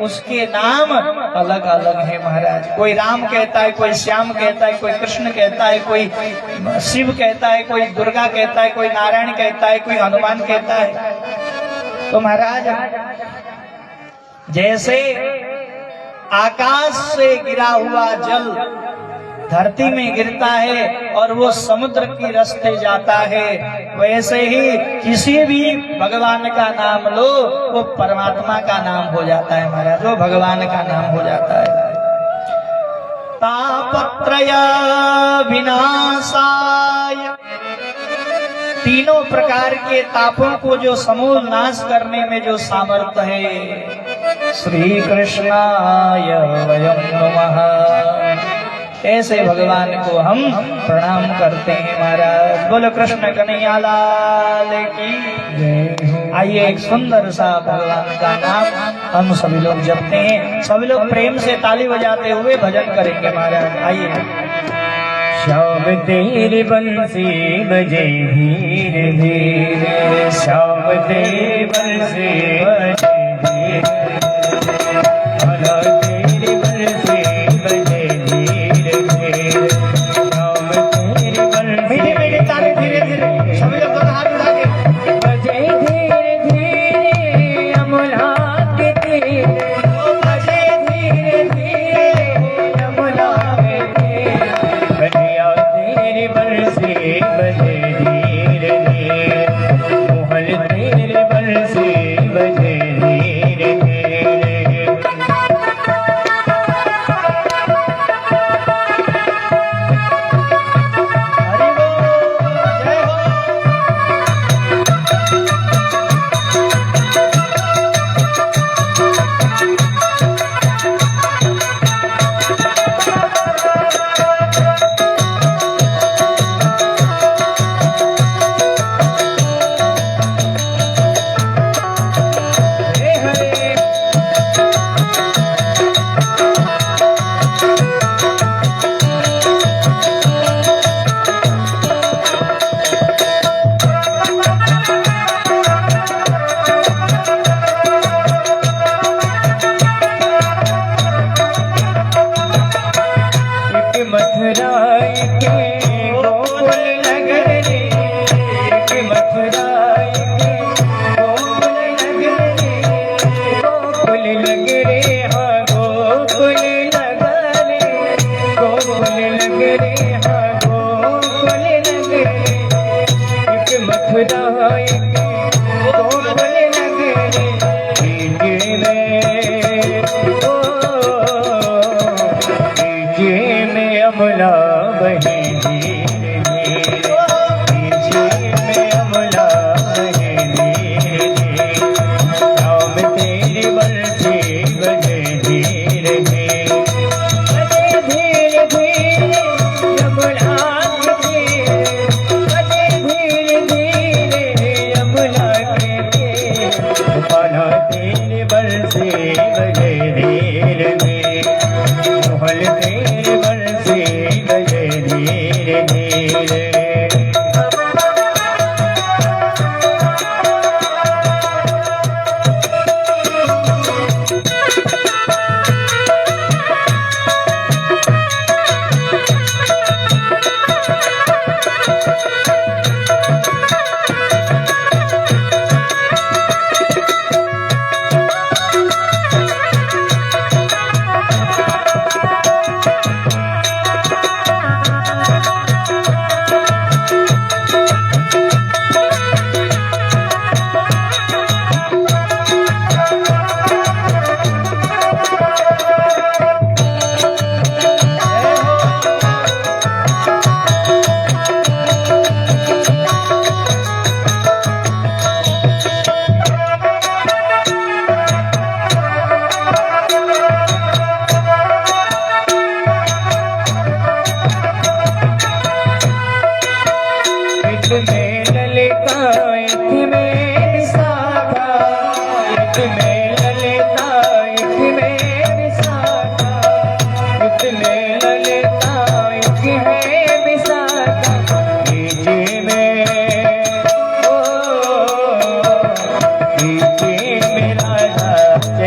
उसके नाम अलग अलग है महाराज। कोई राम कहता है, कोई श्याम कहता है, कोई कृष्ण कहता है, कोई शिव कहता है, कोई दुर्गा कहता है, कोई नारायण कहता है, कोई हनुमान कहता है। तो महाराज, जैसे आकाश से गिरा हुआ जल धरती में गिरता है और वो समुद्र की रास्ते जाता है, वैसे ही किसी भी भगवान का नाम लो, वो परमात्मा का नाम हो जाता है महाराज, वो भगवान का नाम हो जाता है। तापत्रय विनाशाय, तीनों प्रकार के तापों को जो समूल नाश करने में जो सामर्थ्य है, श्री कृष्णाय वयं नमः। ऐसे भगवान को हम प्रणाम करते हैं महाराज। बोलो कृष्ण कन्हैया लाल की जय। आइए एक सुंदर सा भगवान का नाम हम सभी लोग जपते हैं, सभी लोग प्रेम से ताली बजाते हुए भजन करेंगे महाराज। आइए। श्याम तेरी बंसी बजे धीरे धीरे, श्याम तेरी बंसी बजे धीरे, भला तेरी बंसी बजे धीरे धीरे, श्याम तेरी बंसी मीठे मीठे ताली धीरे धीरे सभी लोग दोनों हाथ उठा के बजे धीरे धीरे, यमुना के तीरे बजे धीरे धीरे, यमुना के तीरे, बजिया तेरी बंसी बजे धीरे धीरे, मोहन तेरी बंसी बजे धीरे धीरे। हरि बोल, जय हो। हरे हरे एक मथुरा के गोकुल नगर रे, एक मथुरा के गोकुल नगर रे, गोकुल नगरे हाँ गोकुल नगरे, गोकुल नगरे हाँ गोकुल नगरे, एक मथुरा के गोकुल नगरे, कीजिए में अमला बहे धीरे धीरे, कीजिए में अमला बहे धीरे धीरे, श्याम तेरी बंसी बजे धीरे धीरे, बजे धीरे धीरे, यमुना के तीरे, बजे धीरे धीरे, यमुना के तीरे, गोपाला तेरी बंसी बजे धीरे धीरे, मोहन तेरी बंसी बजे धीरे धीरे।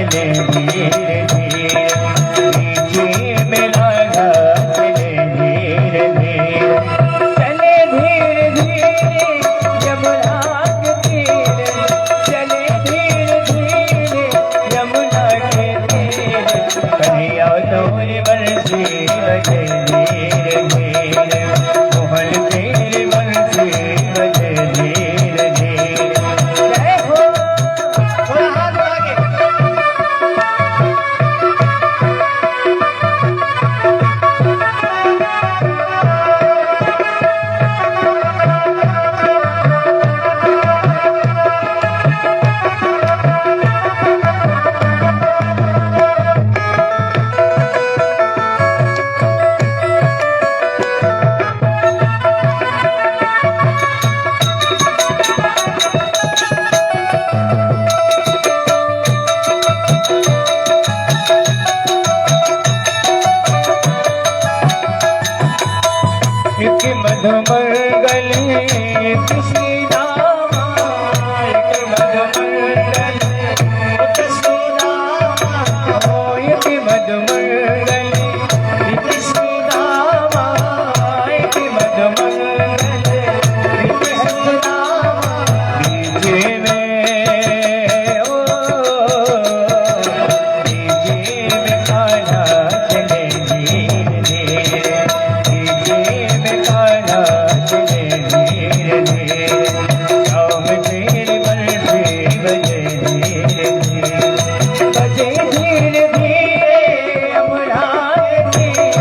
चले धीरे धीरे, बीच में राधा चले धीरे धीरे, चले धीरे धीरे यमुना के तीरे, चले धीरे धीरे यमुना के तीरे, कन्हैया तोरी बरसी बजे धीरे धीरे, मोहन तेरी बरसी बजे धीरे धीरे। जय हो, थोड़ा हाथ बढ़ा के। एक मधुमंगल एक श्री रामा, एक मधुमंगल एक श्री रामा, ओ एक मधुमंगल एक श्री रामा, एक मधुमंगल एक श्री रामा, बीच में ओ बीच में कान्हा चले धीरे धीरे, बीच में कान्हा चले धीरे धीरे, राम तेरी बरसी बजे धीरे धीरे, बजे धीरे धीरे यमुना के तीरे,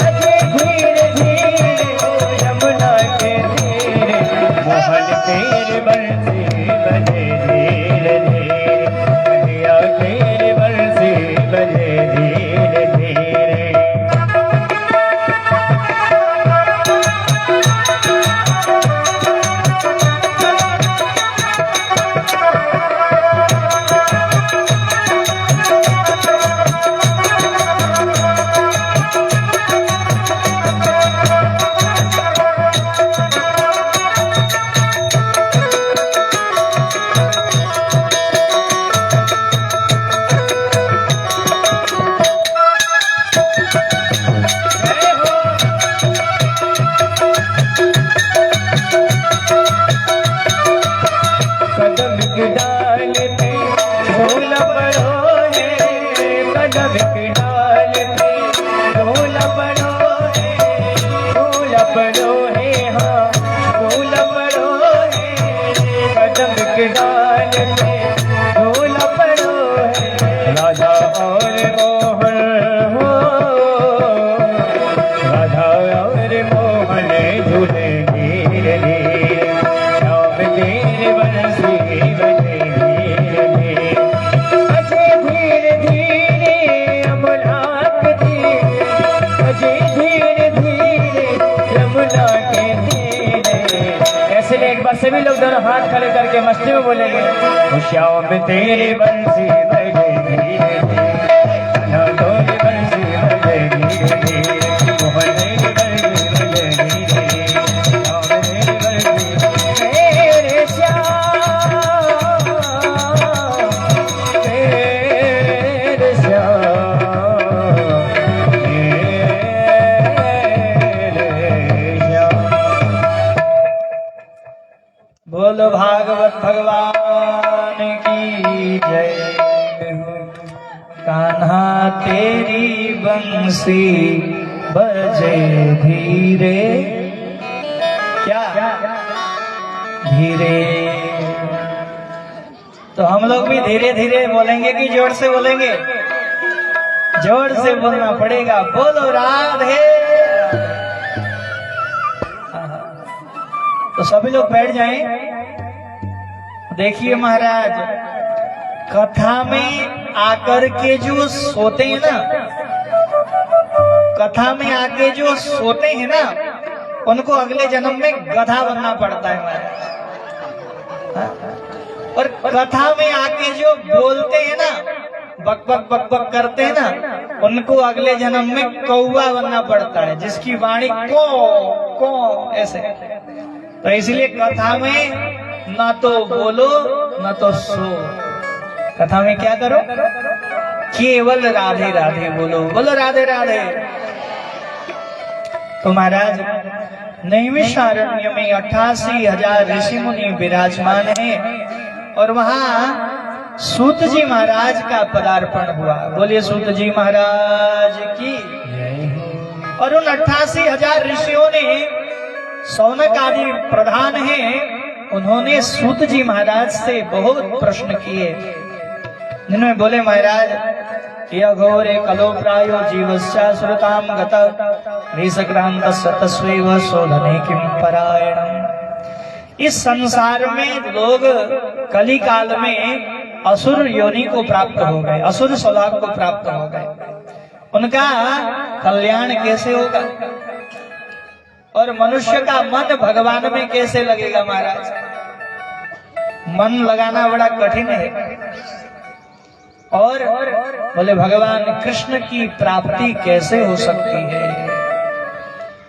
बजे धीरे धीरे ओ यमुना के तीरे, मोहन तेरी बरसी बजे धीरे धीरे, कन्हैया तेरी बरसी बजे धीरे धीरे। कदम की डाल पे फूल पड़ो है, कदम की डाल पे फूल पड़ो है, फूल पड़ो है, हाँ फूल पड़ो है, कदम की डाल पे फूल पड़ो है, राधा और मोहन हो, राधा और मोहन झूले धीरे धीरे, श्याम तेरी बरसी बजे धीरे धीरे, बजे धीरे धीरे यमुना के तीरे, बजे धीरे धीरे यमुना के तीरे। ऐसे में एक बार सभी लोग दोनों हाथ खड़े करके मस्ती में बोलेंगे, ओ श्याम तेरी बरसी बजे धीरे धीरे, कान्हा तोरी बरसी बजे धीरे धीरे, मोहन तेरी बरसी बजे धीरे धीरे, श्याम तेरी बरसी मेरे श्याम, तेरे श्याम, तेरे श्याम। बोलो भागवत भगवान की जय हो। कान्हा तेरी बंसी बजे धीरे, क्या धीरे। तो हम लोग भी धीरे धीरे बोलेंगे कि जोर से बोलेंगे? जोर से बोलना पड़ेगा। बोलो राधे। तो सभी लोग बैठ जाएं। देखिए महाराज, कथा में आकर के जो सोते हैं ना, कथा में आके जो सोते हैं ना, उनको अगले जन्म में गधा बनना पड़ता है महाराज। और कथा में आके जो बोलते हैं ना, बक बक बक बक करते हैं ना, उनको अगले जन्म में कौवा बनना पड़ता है, जिसकी वाणी को ऐसे। तो इसलिए कथा में ना तो बोलो ना तो सो, कथा में क्या करो? केवल राधे राधे बोलो, बोलो राधे राधे। तो महाराज नैमिषारण्य में 88,000 ऋषि मुनि विराजमान हैं और वहां सूत जी महाराज का पदार्पण हुआ। बोलिए सूत जी महाराज की। और उन 88,000 ऋषियों ने, शौनक आदि प्रधान हैं, उन्होंने सूत जी महाराज से बहुत प्रश्न किए, जिनमें बोले महाराज यह घोरे कलो प्रायो जीवस्या श्रुताम गतः तस्वैव शोधने किम परायणम। इस संसार में लोग कली काल में असुर योनि को प्राप्त हो गए, असुर स्वभाव को प्राप्त हो गए। उनका कल्याण कैसे होगा? और मनुष्य का मन भगवान में कैसे लगेगा महाराज? मन लगाना बड़ा कठिन है। और बोले भगवान कृष्ण की प्राप्ति कैसे हो सकती है?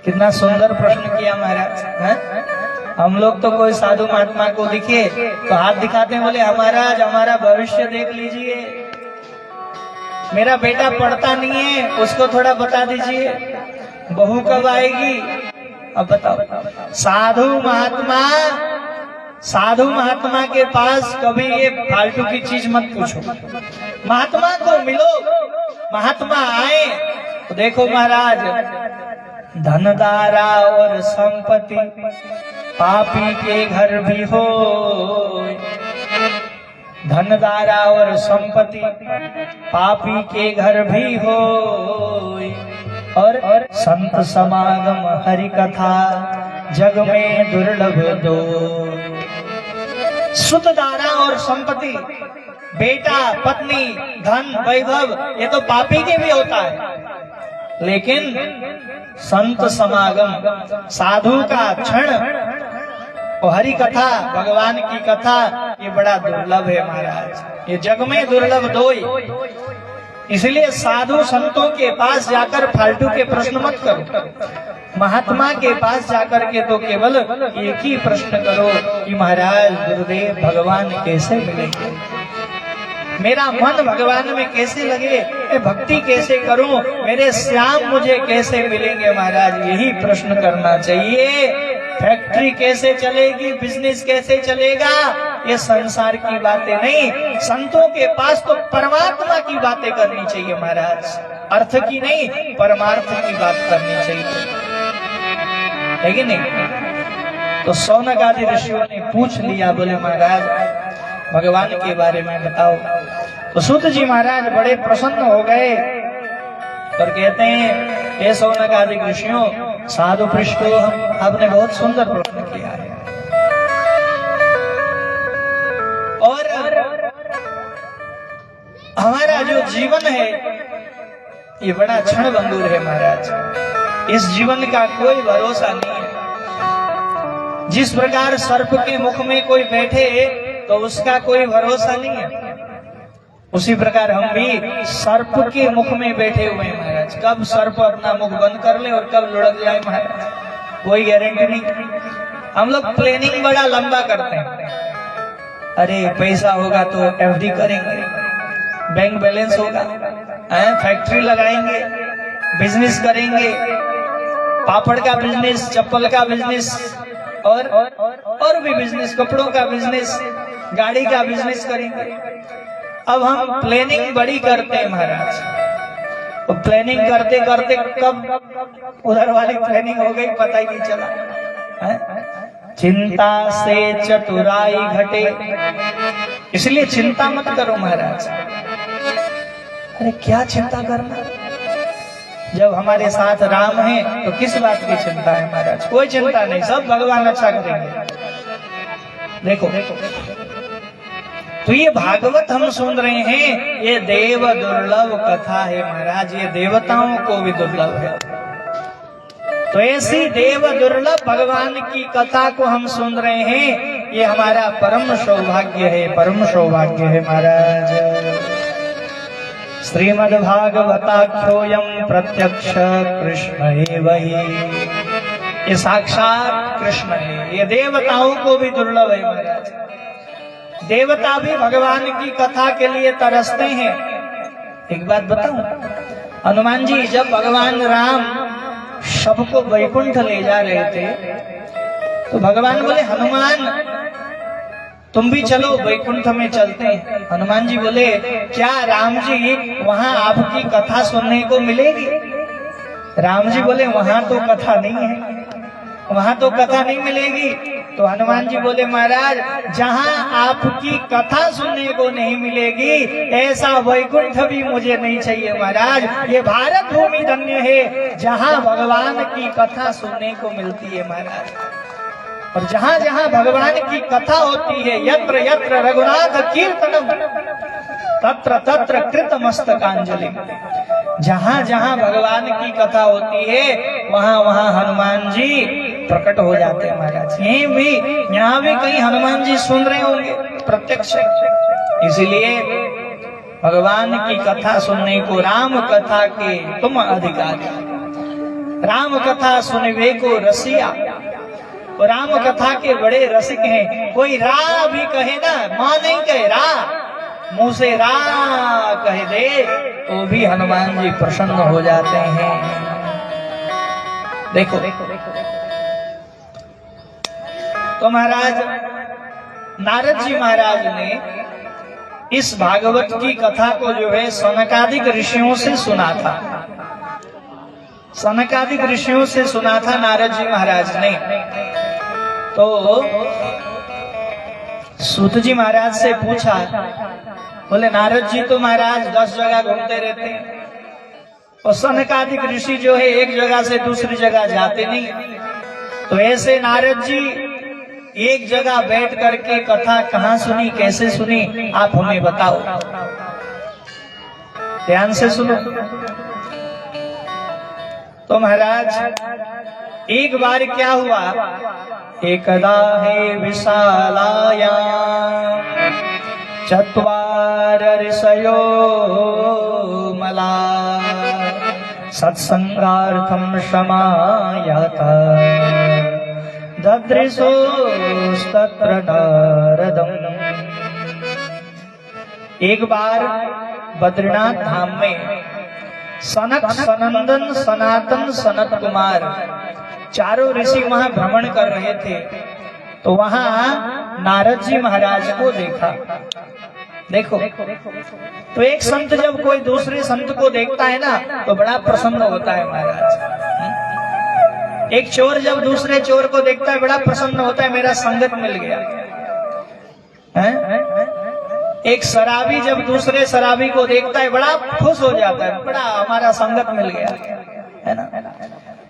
कितना सुंदर प्रश्न किया महाराज है? हम लोग तो कोई साधु महात्मा को दिखे तो हाथ दिखाते हैं, बोले महाराज हमारा भविष्य देख लीजिए, मेरा बेटा पढ़ता नहीं है उसको थोड़ा बता दीजिए, बहू कब आएगी। अब बताओ, साधु महात्मा के पास कभी ये फालतू की चीज मत पूछो। महात्मा को मिलो, महात्मा आए तो देखो महाराज, धनदारा और संपत्ति पापी के घर भी हो, धनदारा और संपत्ति पापी के घर भी हो, और संत समागम हरि कथा जग में दुर्लभ दो। सुतदारा और संपत्ति, बेटा, पत्नी, धन, वैभव, ये तो पापी के भी होता है, लेकिन संत समागम, साधु का क्षण और हरि कथा, भगवान की कथा, ये बड़ा दुर्लभ है महाराज। ये जग में दुर्लभ दो ही। इसलिए साधु संतों के पास जाकर फालतू के प्रश्न मत करो। महात्मा के पास जाकर के तो केवल एक ही प्रश्न करो कि महाराज गुरुदेव भगवान कैसे मिलेंगे, मेरा मन भगवान में कैसे लगे, मैं भक्ति कैसे करूं, मेरे श्याम मुझे कैसे मिलेंगे महाराज। यही प्रश्न करना चाहिए। फैक्ट्री कैसे चलेगी, बिजनेस कैसे चलेगा, ये संसार की बातें नहीं, संतों के पास तो परमात्मा की बातें करनी चाहिए महाराज, अर्थ की नहीं, परमार्थ की बात करनी चाहिए, है कि नहीं? तो शौनक आदि ऋषियों ने पूछ लिया, बोले महाराज भगवान के बारे में बताओ। तो सूत जी महाराज बड़े प्रसन्न हो गए और कहते हैं, हे शौनक आदि ऋषियों, साधु पृष्ठो, आपने बहुत सुंदर प्रश्न किया है और हमारा जो जीवन है ये बड़ा क्षण भंगुर है महाराज। इस जीवन का कोई भरोसा नहीं है। जिस प्रकार सर्प के मुख में कोई बैठे तो उसका कोई भरोसा नहीं है, उसी प्रकार हम भी सर्प के मुख में बैठे हुए हैं महाराज। कब सर्प अपना मुख बंद कर ले और कब लुढ़क जाए महाराज, कोई गारंटी नहीं। हम लोग प्लानिंग बड़ा लंबा करते हैं, अरे पैसा होगा तो एफडी करेंगे, बैंक बैलेंस होगा, फैक्ट्री लगाएंगे, बिजनेस करेंगे, पापड़ का बिजनेस, चप्पल का बिजनेस और भी बिजनेस, कपड़ों का बिजनेस, गाड़ी का बिजनेस करेंगे। अब हम प्लानिंग बड़ी करते हैं महाराज, तो प्लानिंग करते करते कब उधर वाली प्लानिंग हो गई पता ही नहीं चला है? चिंता से चतुराई घटे, इसलिए चिंता मत करो महाराज। अरे क्या चिंता करना, जब हमारे साथ राम है तो किस बात की चिंता है महाराज? कोई चिंता नहीं, सब भगवान अच्छा करेंगे। देखो तो ये भागवत हम सुन रहे हैं, ये देव दुर्लभ कथा है महाराज, ये देवताओं को भी दुर्लभ है। तो ऐसी देव दुर्लभ भगवान की कथा को हम सुन रहे हैं, ये हमारा परम सौभाग्य है, परम सौभाग्य है महाराज। श्रीमद् भागवताख्योऽयं प्रत्यक्ष कृष्ण एव हि, ये साक्षात कृष्ण है, ये देवताओं को भी दुर्लभ है महाराज। देवता भी भगवान की कथा के लिए तरसते हैं। एक बात बताऊं, हनुमान जी जब भगवान राम सबको वैकुंठ ले जा रहे थे तो भगवान बोले हनुमान तुम भी चलो वैकुंठ में चलते हैं। हनुमान जी बोले क्या राम जी वहां आपकी कथा सुनने को मिलेगी? राम जी बोले वहां तो कथा नहीं है, वहां तो कथा नहीं मिलेगी। तो हनुमान जी बोले महाराज जहां आपकी कथा सुनने को नहीं मिलेगी ऐसा वैकुंठ भी मुझे नहीं चाहिए महाराज। ये भारत भूमि धन्य है जहां भगवान की कथा सुनने को मिलती है महाराज। और जहां जहां भगवान की कथा होती है, यत्र यत्र रघुनाथ कीर्तनम तत्र तत्र कृत मस्तकांजलि। जहां जहां भगवान की कथा होती है वहां वहां हनुमान जी प्रकट हो जाते हैं महाराज। यहाँ भी कहीं हनुमान जी सुन रहे होंगे प्रत्यक्ष। इसीलिए भगवान की कथा सुनने को राम कथा के तुम अधिकारी, राम कथा सुनवे को रसिया। राम कथा के बड़े रसिक हैं। कोई रा भी कहे ना, मां नहीं कहे रा, मुंह से रा कह दे तो भी हनुमान जी प्रसन्न हो जाते हैं। देखो तो महाराज नारद जी महाराज ने इस भागवत की कथा को जो है सनकादिक ऋषियों से सुना था। सनकादिक ऋषियों से सुना था नारद जी महाराज ने। तो सूत जी महाराज से पूछा, बोले नारद जी तो महाराज 10 जगह घूमते रहते हैं और सनकादिक ऋषि जो है एक जगह से दूसरी जगह जाते नहीं, तो ऐसे नारद जी एक जगह बैठ करके कथा कहाँ सुनी, कैसे सुनी, आप हमें बताओ। ध्यान से सुनो। तो महाराज एक बार क्या हुआ, एकदा हे विशालाया चत्वार ऋषयो मला सत्संगार्थम समायाता ददृशोस्तत्र नारदम्। एक बार बद्रीनाथ धाम में सनक, सनंदन, सनातन, सनत कुमार चारों ऋषि वहां भ्रमण कर रहे थे। तो वहां नारद जी महाराज को देखा। देखो तो एक संत जब कोई दूसरे संत को देखता है ना तो बड़ा प्रसन्न होता है महाराज। एक चोर जब दूसरे चोर को देखता है बड़ा प्रसन्न होता है, मेरा संगत मिल गया है? एक शराबी जब दूसरे शराबी को देखता है बड़ा खुश हो जाता है, बड़ा हमारा संगत मिल गया है ना।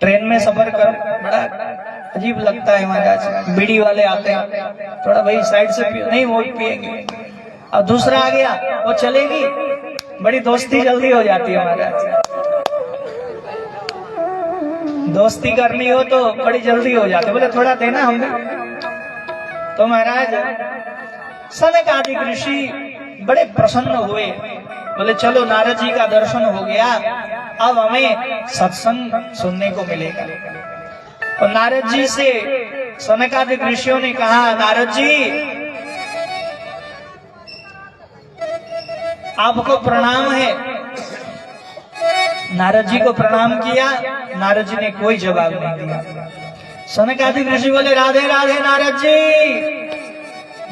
ट्रेन में सफर कर बड़ा अजीब लगता है महाराज, बीड़ी वाले आते हैं, थोड़ा भाई साइड से पियो, नहीं वो पिएंगे। और दूसरा आ गया वो चलेगी, बड़ी दोस्ती जल्दी हो जाती है महाराज। दोस्ती करनी हो तो बड़ी जल्दी हो जाती है, बोले थोड़ा देना हमने। तो महाराज सनकादिक ऋषि बड़े प्रसन्न हुए, बोले चलो नारद जी का दर्शन हो गया, अब हमें सत्संग सुनने को मिलेगा। और नारद जी से सनकादिक ऋषियों ने कहा, नारद जी आपको प्रणाम है। नारद जी को प्रणाम किया, नारद जी ने कोई जवाब नहीं दिया। सनकादिक ऋषि बोले राधे राधे नारद जी।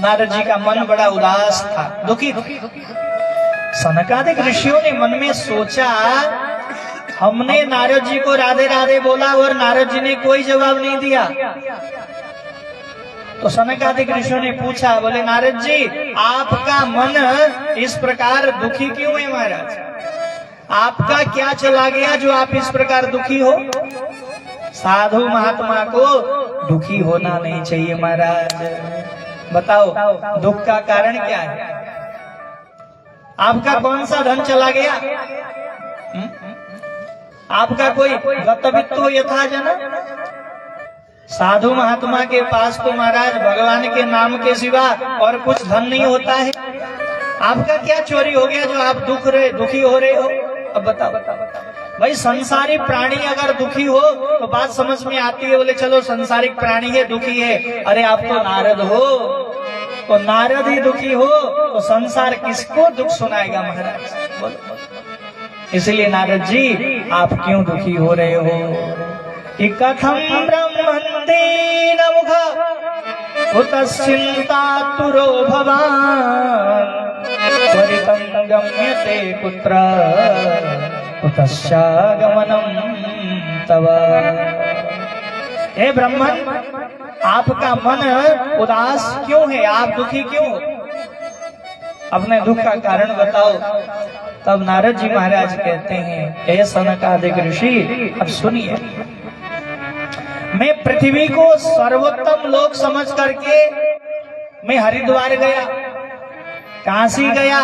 नारद जी का मन बड़ा उदास था, दुखी। सनकादिक ऋषियों ने मन में सोचा, हमने नारद जी को राधे राधे बोला और नारद जी ने कोई जवाब नहीं दिया। तो सनकादिक ऋषियों ने पूछा, बोले नारद जी आपका मन इस प्रकार दुखी क्यों है महाराज? आपका क्या चला गया जो आप इस प्रकार दुखी हो? साधु महात्मा को दुखी होना नहीं चाहिए महाराज। बताओ दुख का कारण क्या है? आपका कौन सा धन चला गया? आपका कोई गतवित्तो यथा जना? साधु महात्मा के पास तो महाराज भगवान के नाम के सिवा और कुछ धन नहीं होता है। आपका क्या चोरी हो गया जो आप दुखी हो रहे हो? अब बताओ भाई, संसारी प्राणी अगर दुखी हो तो बात समझ में आती है, बोले चलो संसारिक प्राणी है दुखी है। अरे आप तो नारद हो, तो नारद ही दुखी हो तो संसार किसको दुख सुनाएगा महाराज? बोलो। इसलिए नारद जी आप क्यों दुखी हो रहे हो? कि कथम ब्रह्मन्तेन मुख कुतश्चिन्तातुरो भवान् त्वरितं गम्यते कुत्र कुतश्चागमनं तव। हे ब्राह्मण, आपका मन उदास क्यों है? आप दुखी क्यों हो? अपने दुख का कारण बताओ। तब नारद जी महाराज कहते हैं, हे सनकादिक ऋषि, अब सुनिए। मैं पृथ्वी को सर्वोत्तम लोक समझ करके मैं हरिद्वार गया, काशी गया,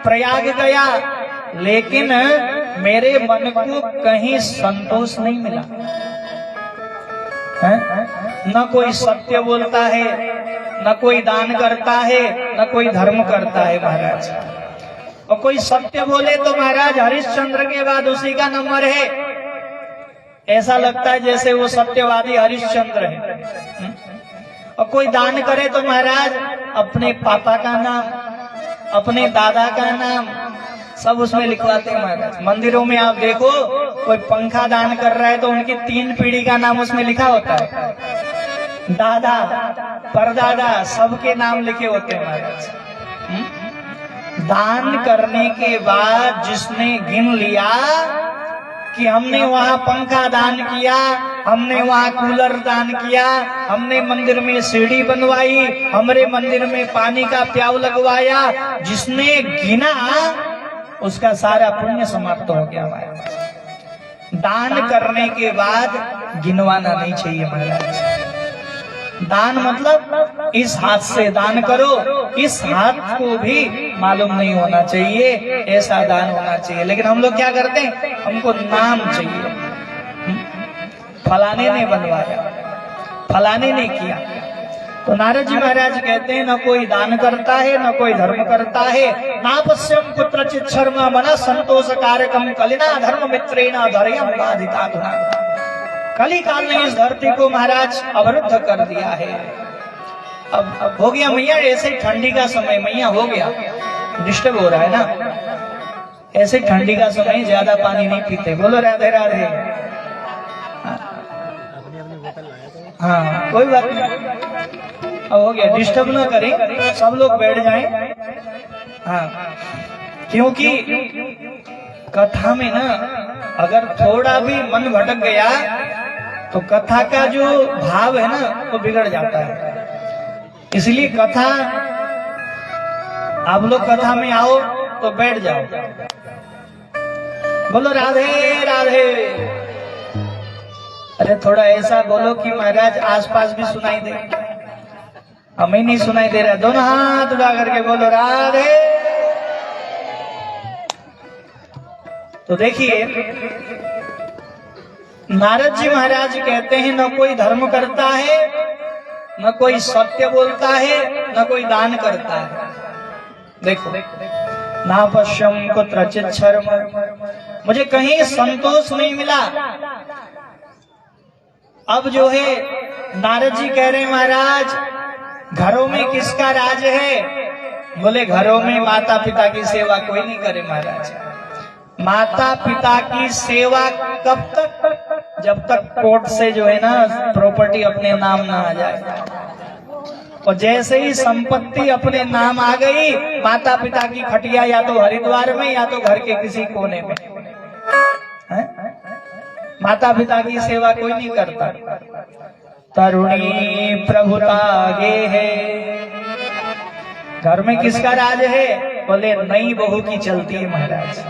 प्रयाग गया, लेकिन मेरे मन को कहीं संतोष नहीं मिला। न कोई सत्य बोलता है, न कोई दान करता है, न कोई धर्म करता है महाराज। और कोई सत्य बोले तो महाराज हरिश्चंद्र के बाद उसी का नंबर है। ऐसा लगता है जैसे वो सत्यवादी हरिश्चंद्र है। और कोई दान करे तो महाराज अपने पापा का नाम, अपने दादा का नाम सब उसमें लिखवाते हैं महाराज। मंदिरों में आप देखो, कोई पंखा दान कर रहा है तो उनकी 3 पीढ़ी का नाम उसमें लिखा होता है। दादा, परदादा, सबके नाम लिखे होते हैं महाराज। दान करने के बाद जिसने गिन लिया कि हमने वहां पंखा दान किया, हमने वहां कूलर दान किया, हमने मंदिर में सीढ़ी बनवाई, हमारे मंदिर में पानी का प्याऊ लगवाया, जिसने गिना उसका सारा पुण्य समाप्त हो गया महाराज। दान करने के बाद गिनवाना नहीं चाहिए महाराज। दान मतलब इस हाथ से दान करो, इस हाथ को भी मालूम नहीं होना चाहिए, ऐसा दान होना चाहिए। लेकिन हम लोग क्या करते हैं? हमको नाम चाहिए। फलाने ने बनवाया, फलाने ने किया। तो नारद जी महाराज कहते हैं, न कोई दान करता है, न कोई धर्म करता है। नापश्यम कुत्रचित् शर्म मन संतोष कारकम कलिना धर्म मित्रेण धर्यम बाधिता धुना। कली काल ने इस धरती को महाराज अवरुद्ध कर दिया है। अब हो गया मैया, ऐसे ठंडी का समय मैया हो गया, डिस्टर्ब हो रहा है ना। ऐसे ठंडी का समय ज्यादा पानी नहीं पीते। बोलो राधे राधे। हाँ कोई बात नहीं, अब हो गया, डिस्टर्ब ना करें, सब लोग बैठ जाएं। हाँ, क्योंकि कथा में ना अगर थोड़ा भी मन भटक गया तो कथा का जो भाव है ना तो बिगड़ जाता है। इसलिए कथा, आप लोग कथा में आओ तो बैठ जाओ। बोलो राधे राधे। अरे थोड़ा ऐसा बोलो कि महाराज आसपास भी सुनाई दे। हमें नहीं सुनाई दे रहा। दोनों हाथ उठा करके बोलो राधे। तो देखिए, नारद जी महाराज कहते हैं, न कोई धर्म करता है, न कोई सत्य बोलता है, न कोई दान करता है। देखो, ना पश्यम कुत्रचित् शर्म, मुझे कहीं संतोष नहीं मिला। अब जो है नारद जी कह रहे हैं, महाराज घरों में किसका राज है? बोले घरों में माता पिता की सेवा कोई नहीं करे महाराज। माता पिता की सेवा कब तक? जब तक कोर्ट से जो है ना प्रॉपर्टी अपने नाम ना आ जाए। और जैसे ही संपत्ति अपने नाम आ गई, माता पिता की खटिया या तो हरिद्वार में या तो घर के किसी कोने में है? माता पिता की सेवा कोई नहीं करता। तरुणी प्रभुता गे है। घर में किसका राज है? बोले नई बहू की चलती है महाराज।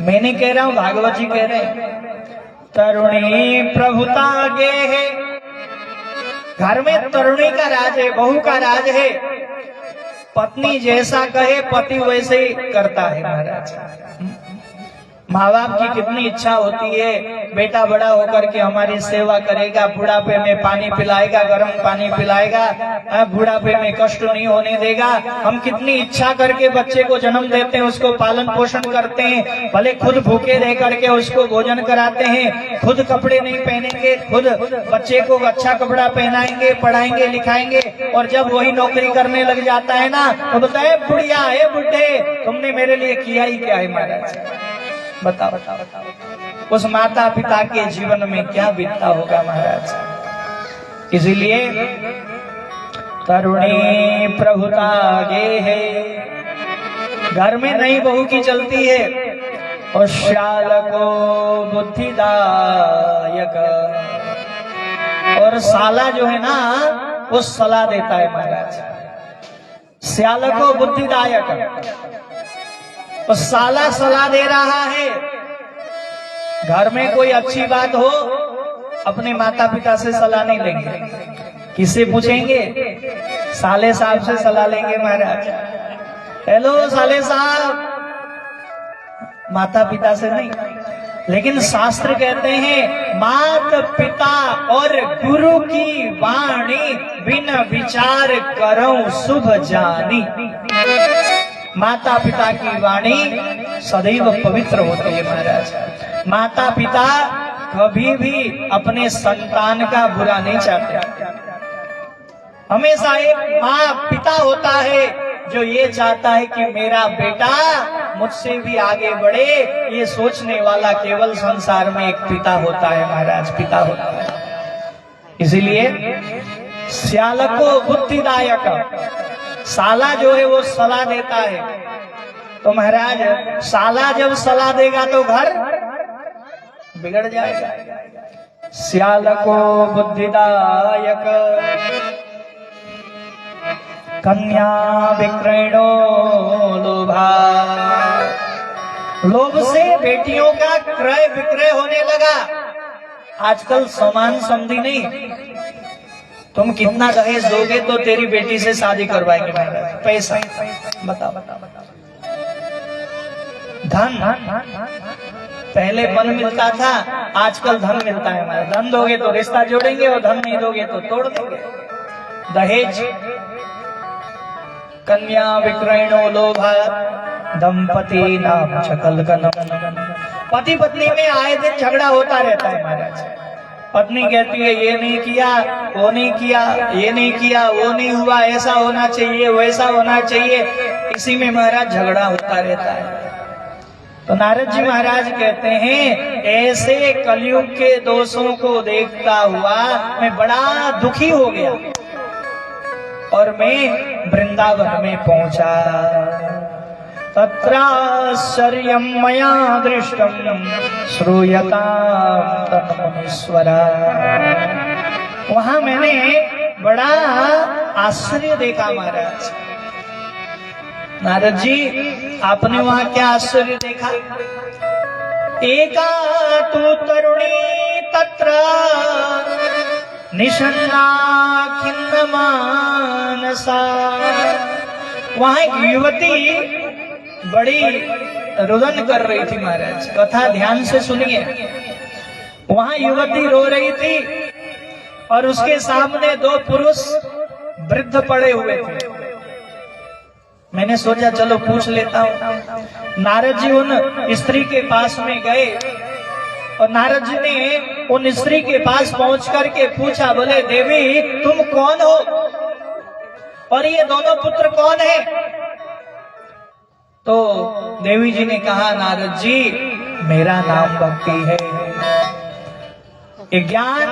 मैं नहीं कह रहा हूं, भागवत जी कह रहे हैं। तरुणी प्रभुता गे है। घर में तरुणी का राज है, बहू का राज है। पत्नी जैसा कहे पति वैसे ही करता है महाराज। माँ बाप की कितनी इच्छा होती है, बेटा बड़ा होकर के हमारी सेवा करेगा, बुढ़ापे में पानी पिलाएगा, गर्म पानी पिलाएगा, बुढ़ापे में कष्ट नहीं होने देगा। हम कितनी इच्छा करके बच्चे को जन्म देते हैं, उसको पालन पोषण करते हैं, भले खुद भूखे रह करके उसको भोजन कराते हैं, खुद कपड़े नहीं पहनेंगे, खुद बच्चे को अच्छा कपड़ा पहनाएंगे, पढ़ाएंगे, लिखाएंगे, और जब वही नौकरी करने लग जाता है ना तो बोलता है बुढ़िया है, बुढ़े तुमने मेरे लिए किया ही क्या है महाराज। बताओ उस माता पिता के जीवन में क्या बीतता होगा महाराज। इसीलिए तरुणी प्रभुता गे है, घर में नई बहू की चलती है और श्याल को बुद्धिदायक, और साला जो है ना वो सलाह देता है महाराज। श्याल को बुद्धिदायक, तो साला सलाह दे रहा है। घर में कोई अच्छी बात हो अपने माता पिता से सलाह नहीं लेंगे, किससे पूछेंगे? साले साहब से सलाह लेंगे महाराज। हेलो साले साहब, माता पिता से नहीं। लेकिन शास्त्र कहते हैं माता पिता और गुरु की वाणी बिन विचार करो शुभ जानी। माता पिता की वाणी सदैव पवित्र होती है महाराज। माता पिता कभी भी अपने संतान का बुरा नहीं चाहते। हमेशा एक माँ पिता होता है जो ये चाहता है कि मेरा बेटा मुझसे भी आगे बढ़े। ये सोचने वाला केवल संसार में एक पिता होता है महाराज, पिता होता है। इसीलिए श्यालको बुद्धिदायक, साला जो है वो सलाह देता है। तो महाराज साला जब सलाह देगा तो घर बिगड़ जाएगा। श्यालको बुद्धिदायक कन्या विक्रयणो लोभा, लोभ से बेटियों का क्रय विक्रय होने लगा। आजकल समान समझी नहीं, तुम कितना दहेज दोगे तो तेरी बेटी से शादी करवाएंगे महाराज। पैसा, बताओ धन, पहले मन मिलता था, आजकल धन मिलता है हमारा। धन दोगे तो रिश्ता जोड़ेंगे और धन नहीं दोगे तो तोड़ देंगे। दहेज, कन्या विक्रयणो लोभा दंपति नाम चकल कनम। पति पत्नी में आए दिन झगड़ा होता रहता है महाराज। पत्नी कहती है ये नहीं किया, वो नहीं किया, ये नहीं किया, वो नहीं हुआ, ऐसा होना चाहिए, वैसा होना चाहिए। इसी में महाराज झगड़ा होता रहता है। तो नारद जी महाराज कहते हैं ऐसे कलयुग के दोषों को देखता हुआ मैं बड़ा दुखी हो गया और मैं वृंदावन में पहुंचा। तत्राश्चर्यं मया दृष्टं श्रूयतां तन्मुनीश्वरा। वहां मैंने बड़ा आश्चर्य देखा महाराज। नारद जी आपने वहां क्या आश्चर्य देखा? एका तु तरुणी तत्र निषन्ना खिन्न मानसा। वहां एक युवती बड़ी रुदन कर रही थी महाराज। कथा ध्यान से सुनिए। वहां युवती रो रही थी और उसके सामने दो पुरुष वृद्ध पड़े हुए थे। मैंने सोचा चलो पूछ लेता हूं। नारद जी उन स्त्री के पास में गए और नारद जी ने उन स्त्री के पास पहुंच करके पूछा, बोले देवी तुम कौन हो और ये दोनों पुत्र कौन है? तो देवी जी ने कहा, नारद जी मेरा नाम भक्ति है। ये ज्ञान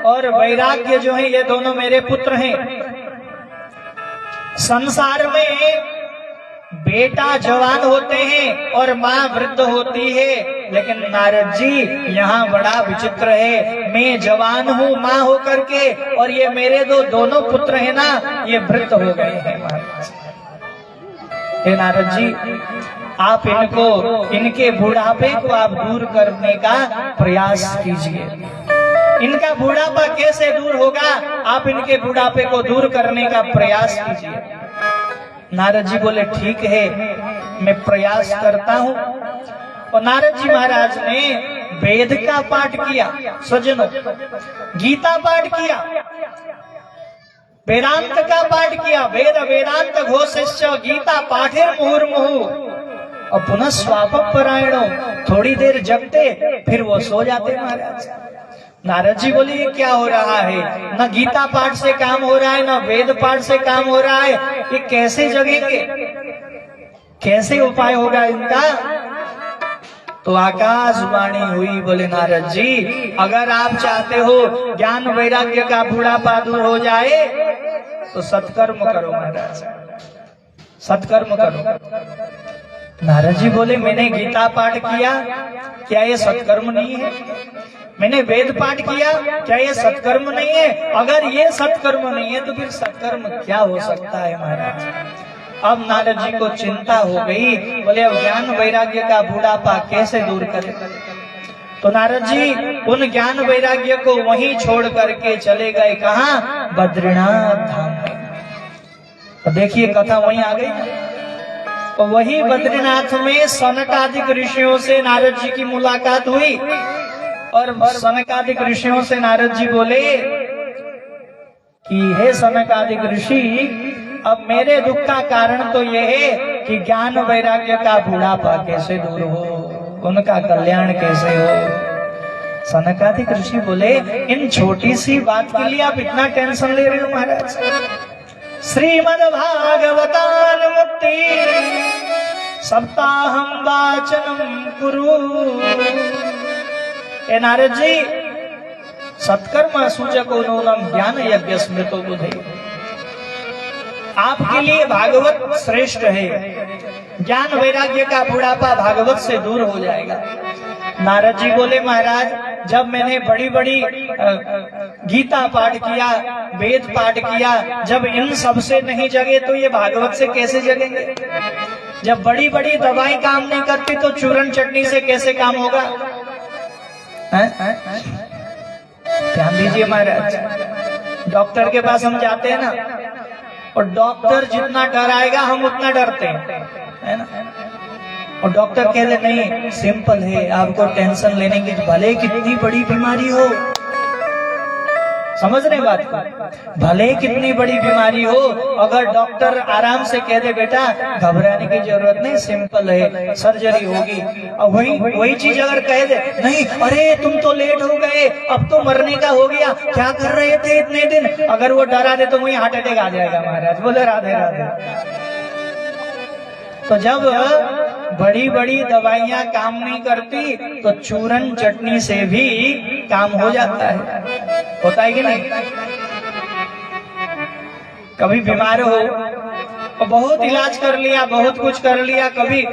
और वैराग्य जो है ये दोनों मेरे पुत्र हैं। संसार में बेटा जवान होते हैं और माँ वृद्ध होती है, लेकिन नारद जी यहाँ बड़ा विचित्र है। मैं जवान हूँ माँ होकर के और ये मेरे दोनों पुत्र हैं ना, ये वृद्ध हो गए हैं महाराज। हे नारद जी आप इनके बुढ़ापे को आप दूर करने का प्रयास कीजिए। इनका बुढ़ापा कैसे दूर होगा? आप इनके बुढ़ापे को दूर करने का प्रयास कीजिए। नारद जी बोले ठीक है मैं प्रयास करता हूँ। और नारद जी महाराज ने वेद का पाठ किया, सज्जनों, गीता पाठ किया, वेदांत का पाठ किया। वेद वेदांत घोषिश्च गीता पाठे मुहुर्मुहु और पुनः स्वापरायणो, थोड़ी देर जगते फिर वो सो जाते महाराज। नारद जी बोले ये क्या हो रहा है, न गीता पाठ से काम हो रहा है, न वेद पाठ से काम हो रहा है, ये कैसे जगेंगे, कैसे उपाय होगा इनका। तो आकाशवाणी हुई, बोले नारद जी अगर आप चाहते हो ज्ञान वैराग्य का बुढ़ापा दूर हो जाए तो सत्कर्म करो महाराज, सत्कर्म करो। नारद जी बोले मैंने गीता पाठ किया, क्या ये सत्कर्म नहीं है? मैंने वेद पाठ किया, क्या ये सत्कर्म नहीं है? अगर ये सत्कर्म नहीं है तो फिर सत्कर्म क्या हो सकता है महाराज। अब नारद जी को चिंता हो गई, बोले अब ज्ञान वैराग्य का बुढ़ापा कैसे दूर करें। तो नारद जी उन ज्ञान वैराग्य को वहीं छोड़ करके चले गए, कहाँ? बद्रीनाथ धाम में। तो देखिए कथा वहीं आ गई। तो वही बद्रीनाथ में सनकादिक ऋषियों से नारद जी की मुलाकात हुई और सनकादिक ऋषियों से नारद जी बोले कि हे सनकादिक ऋषि, अब मेरे दुख का कारण तो यह है कि ज्ञान वैराग्य का बुढ़ापा कैसे दूर हो, उनका कल्याण कैसे हो। सनकादिक ऋषि बोले इन छोटी सी बात के लिए आप इतना टेंशन ले रहे हो महाराज। श्रीमद् भागवतान मुक्ति सप्ताहम वाचनम कुरु। ए नारद जी, सत्कर्म सूचको नूनम ज्ञान यज्ञ स्मृतो बुधे, आपके लिए भागवत श्रेष्ठ है, ज्ञान वैराग्य का बुढ़ापा भागवत से दूर हो जाएगा। नारद जी बोले महाराज जब मैंने बड़ी बड़ी गीता पाठ किया, वेद पाठ किया, जब इन सब से नहीं जगे तो ये भागवत से कैसे जगेंगे। जब बड़ी बड़ी दवाई काम नहीं करती तो चूरन चटनी से कैसे काम होगा। ध्यान दीजिए महाराज, डॉक्टर के पास हम जाते हैं ना, और डॉक्टर जितना डराएगा हम उतना डरते हैं, है ना। और डॉक्टर कहते नहीं सिंपल है, आपको टेंशन लेने की, भले कितनी बड़ी बीमारी हो, समझ रहे बात को, भले कितनी बड़ी बीमारी हो, अगर डॉक्टर आराम से कह दे बेटा घबराने की जरूरत नहीं, सिंपल है, सर्जरी होगी, और वही चीज अगर कह दे नहीं अरे तुम तो लेट हो गए, अब तो मरने का हो गया, क्या कर रहे थे इतने दिन, अगर वो डरा दे तो वही हार्ट अटैक आ जाएगा महाराज। बोले राधे राधे। तो जब बड़ी बड़ी दवाइयां काम नहीं करती तो चूरन चटनी से भी काम हो जाता है, होता है कि नहीं। कभी बीमार हो तो बहुत इलाज कर लिया, बहुत कुछ कर लिया, कभी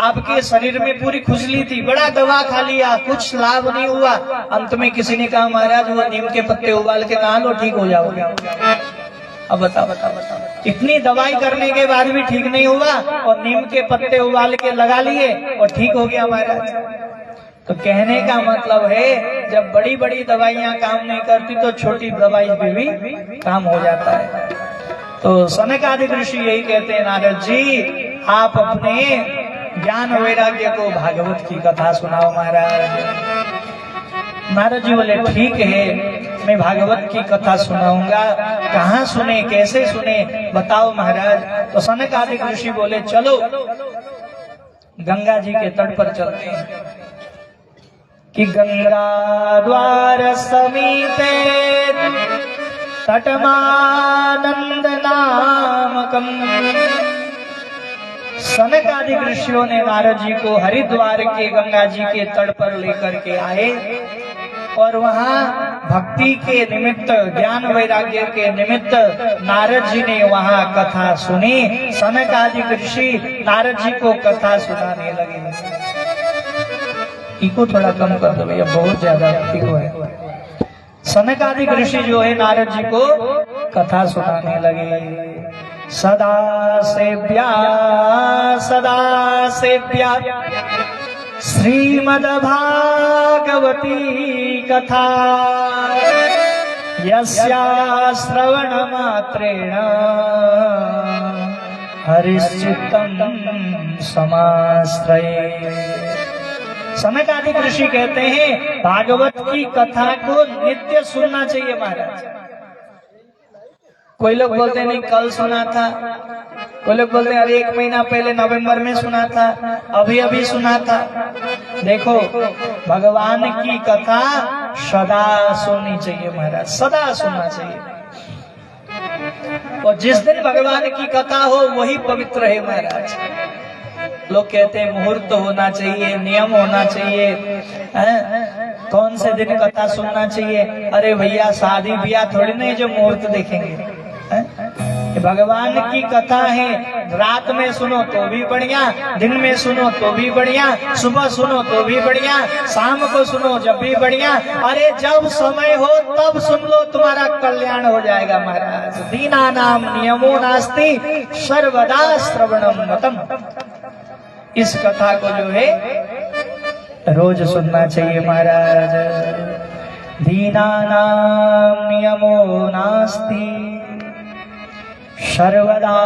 आपके शरीर में पूरी खुजली थी, बड़ा दवा खा लिया, कुछ लाभ नहीं हुआ, अंत में किसी ने कहा महाराज वो नीम के पत्ते उबाल के नहा लो ठीक हो जाओगे। अब बताओ, इतनी दवाई करने के बाद भी ठीक नहीं हुआ और नीम के पत्ते उबाल के लगा लिए और ठीक हो गया महाराज। तो कहने का मतलब है जब बड़ी बड़ी दवाइयां काम नहीं करती तो छोटी दवाई भी काम हो जाता है। तो सनकादिक ऋषि यही कहते हैं नारद जी आप अपने ज्ञान वैराग्य को भागवत की कथा सुनाओ महाराज। नारद जी बोले ठीक है मैं भागवत की कथा सुनाऊंगा, कहाँ सुने कैसे सुने बताओ महाराज। तो सनकादिक ऋषि बोले चलो गंगा जी के तट पर चलते हैं कि गंगा द्वार समीपे तटमानंद नामकम। सनकादिक ऋषियों ने नारद जी को हरिद्वार के गंगा जी के तट पर लेकर के आए और वहाँ भक्ति के निमित्त ज्ञान वैराग्य के निमित्त नारद जी ने वहाँ कथा सुनी। सनकादिक ऋषि नारद जी को कथा सुनाने लगे। इको थोड़ा कम कर दो भैया, बहुत ज्यादा इको है। सनकादिक ऋषि जो है नारद जी को कथा सुनाने लगे। सदा सेव्या श्रीमद् भागवती कथा यस्या श्रवण मात्रेण हरिश्चित्तं समाश्रये। सनक आदि ऋषि कहते हैं भागवत की कथा को नित्य सुनना चाहिए महाराज। कोई लोग बोलते हैं नहीं कल सुना था, कोई लोग बोलते हैं अरे 1 महीना पहले नवंबर में सुना था, अभी अभी सुना था। देखो भगवान की कथा सदा सुननी चाहिए महाराज, सदा सुनना चाहिए। और जिस दिन भगवान की कथा हो वही पवित्र है महाराज। लोग कहते हैं मुहूर्त होना चाहिए, नियम होना चाहिए, कौन से दिन कथा सुनना चाहिए। अरे भैया शादी ब्याह थोड़ी नहीं जो मुहूर्त देखेंगे। भगवान की कथा है, रात में सुनो तो भी बढ़िया, दिन में सुनो तो भी बढ़िया, सुबह सुनो तो भी बढ़िया, शाम को सुनो जब भी बढ़िया। अरे जब समय हो तब सुन लो, तुम्हारा कल्याण हो जाएगा महाराज। दीना नाम नियमो नास्ति सर्वदा श्रवणम मतम। इस कथा को जो है रोज सुनना चाहिए महाराज। दीना नाम नियमो नास्ति सर्वदा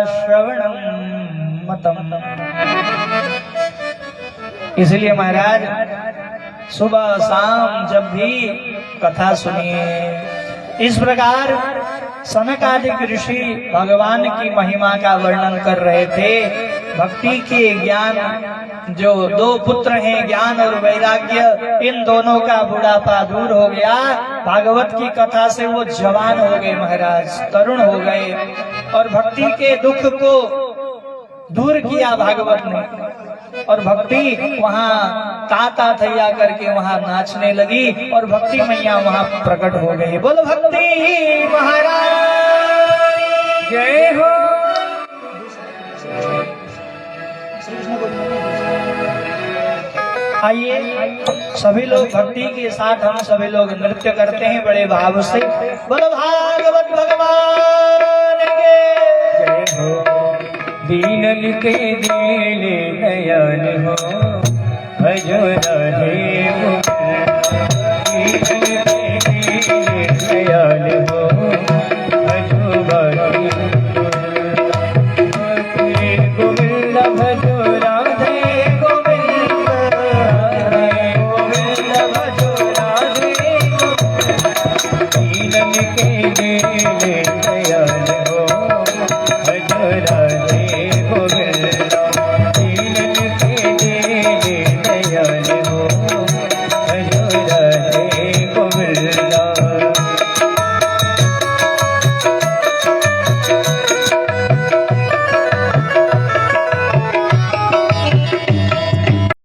श्रवणम मतम। इसलिए महाराज सुबह शाम जब भी कथा सुनिए। इस प्रकार सनक आदि ऋषि भगवान की महिमा का वर्णन कर रहे थे। भक्ति के ज्ञान, जो 2 पुत्र हैं ज्ञान और वैराग्य, इन दोनों का बुढ़ापा दूर हो गया। भागवत की कथा से वो जवान हो गए महाराज, तरुण हो गए, और भक्ति के दुख को दूर किया भागवत ने। और भक्ति वहाँ ताता थैया करके वहाँ नाचने लगी और भक्ति मैया वहाँ प्रकट हो गई। बोलो भक्ति महाराज जय हो। आइए सभी लोग भक्ति के साथ हम सभी लोग नृत्य करते हैं बड़े भाव से। बोलो भागवत भगवान के जय हो। दीनन के दीन नयन हो, भजो रहे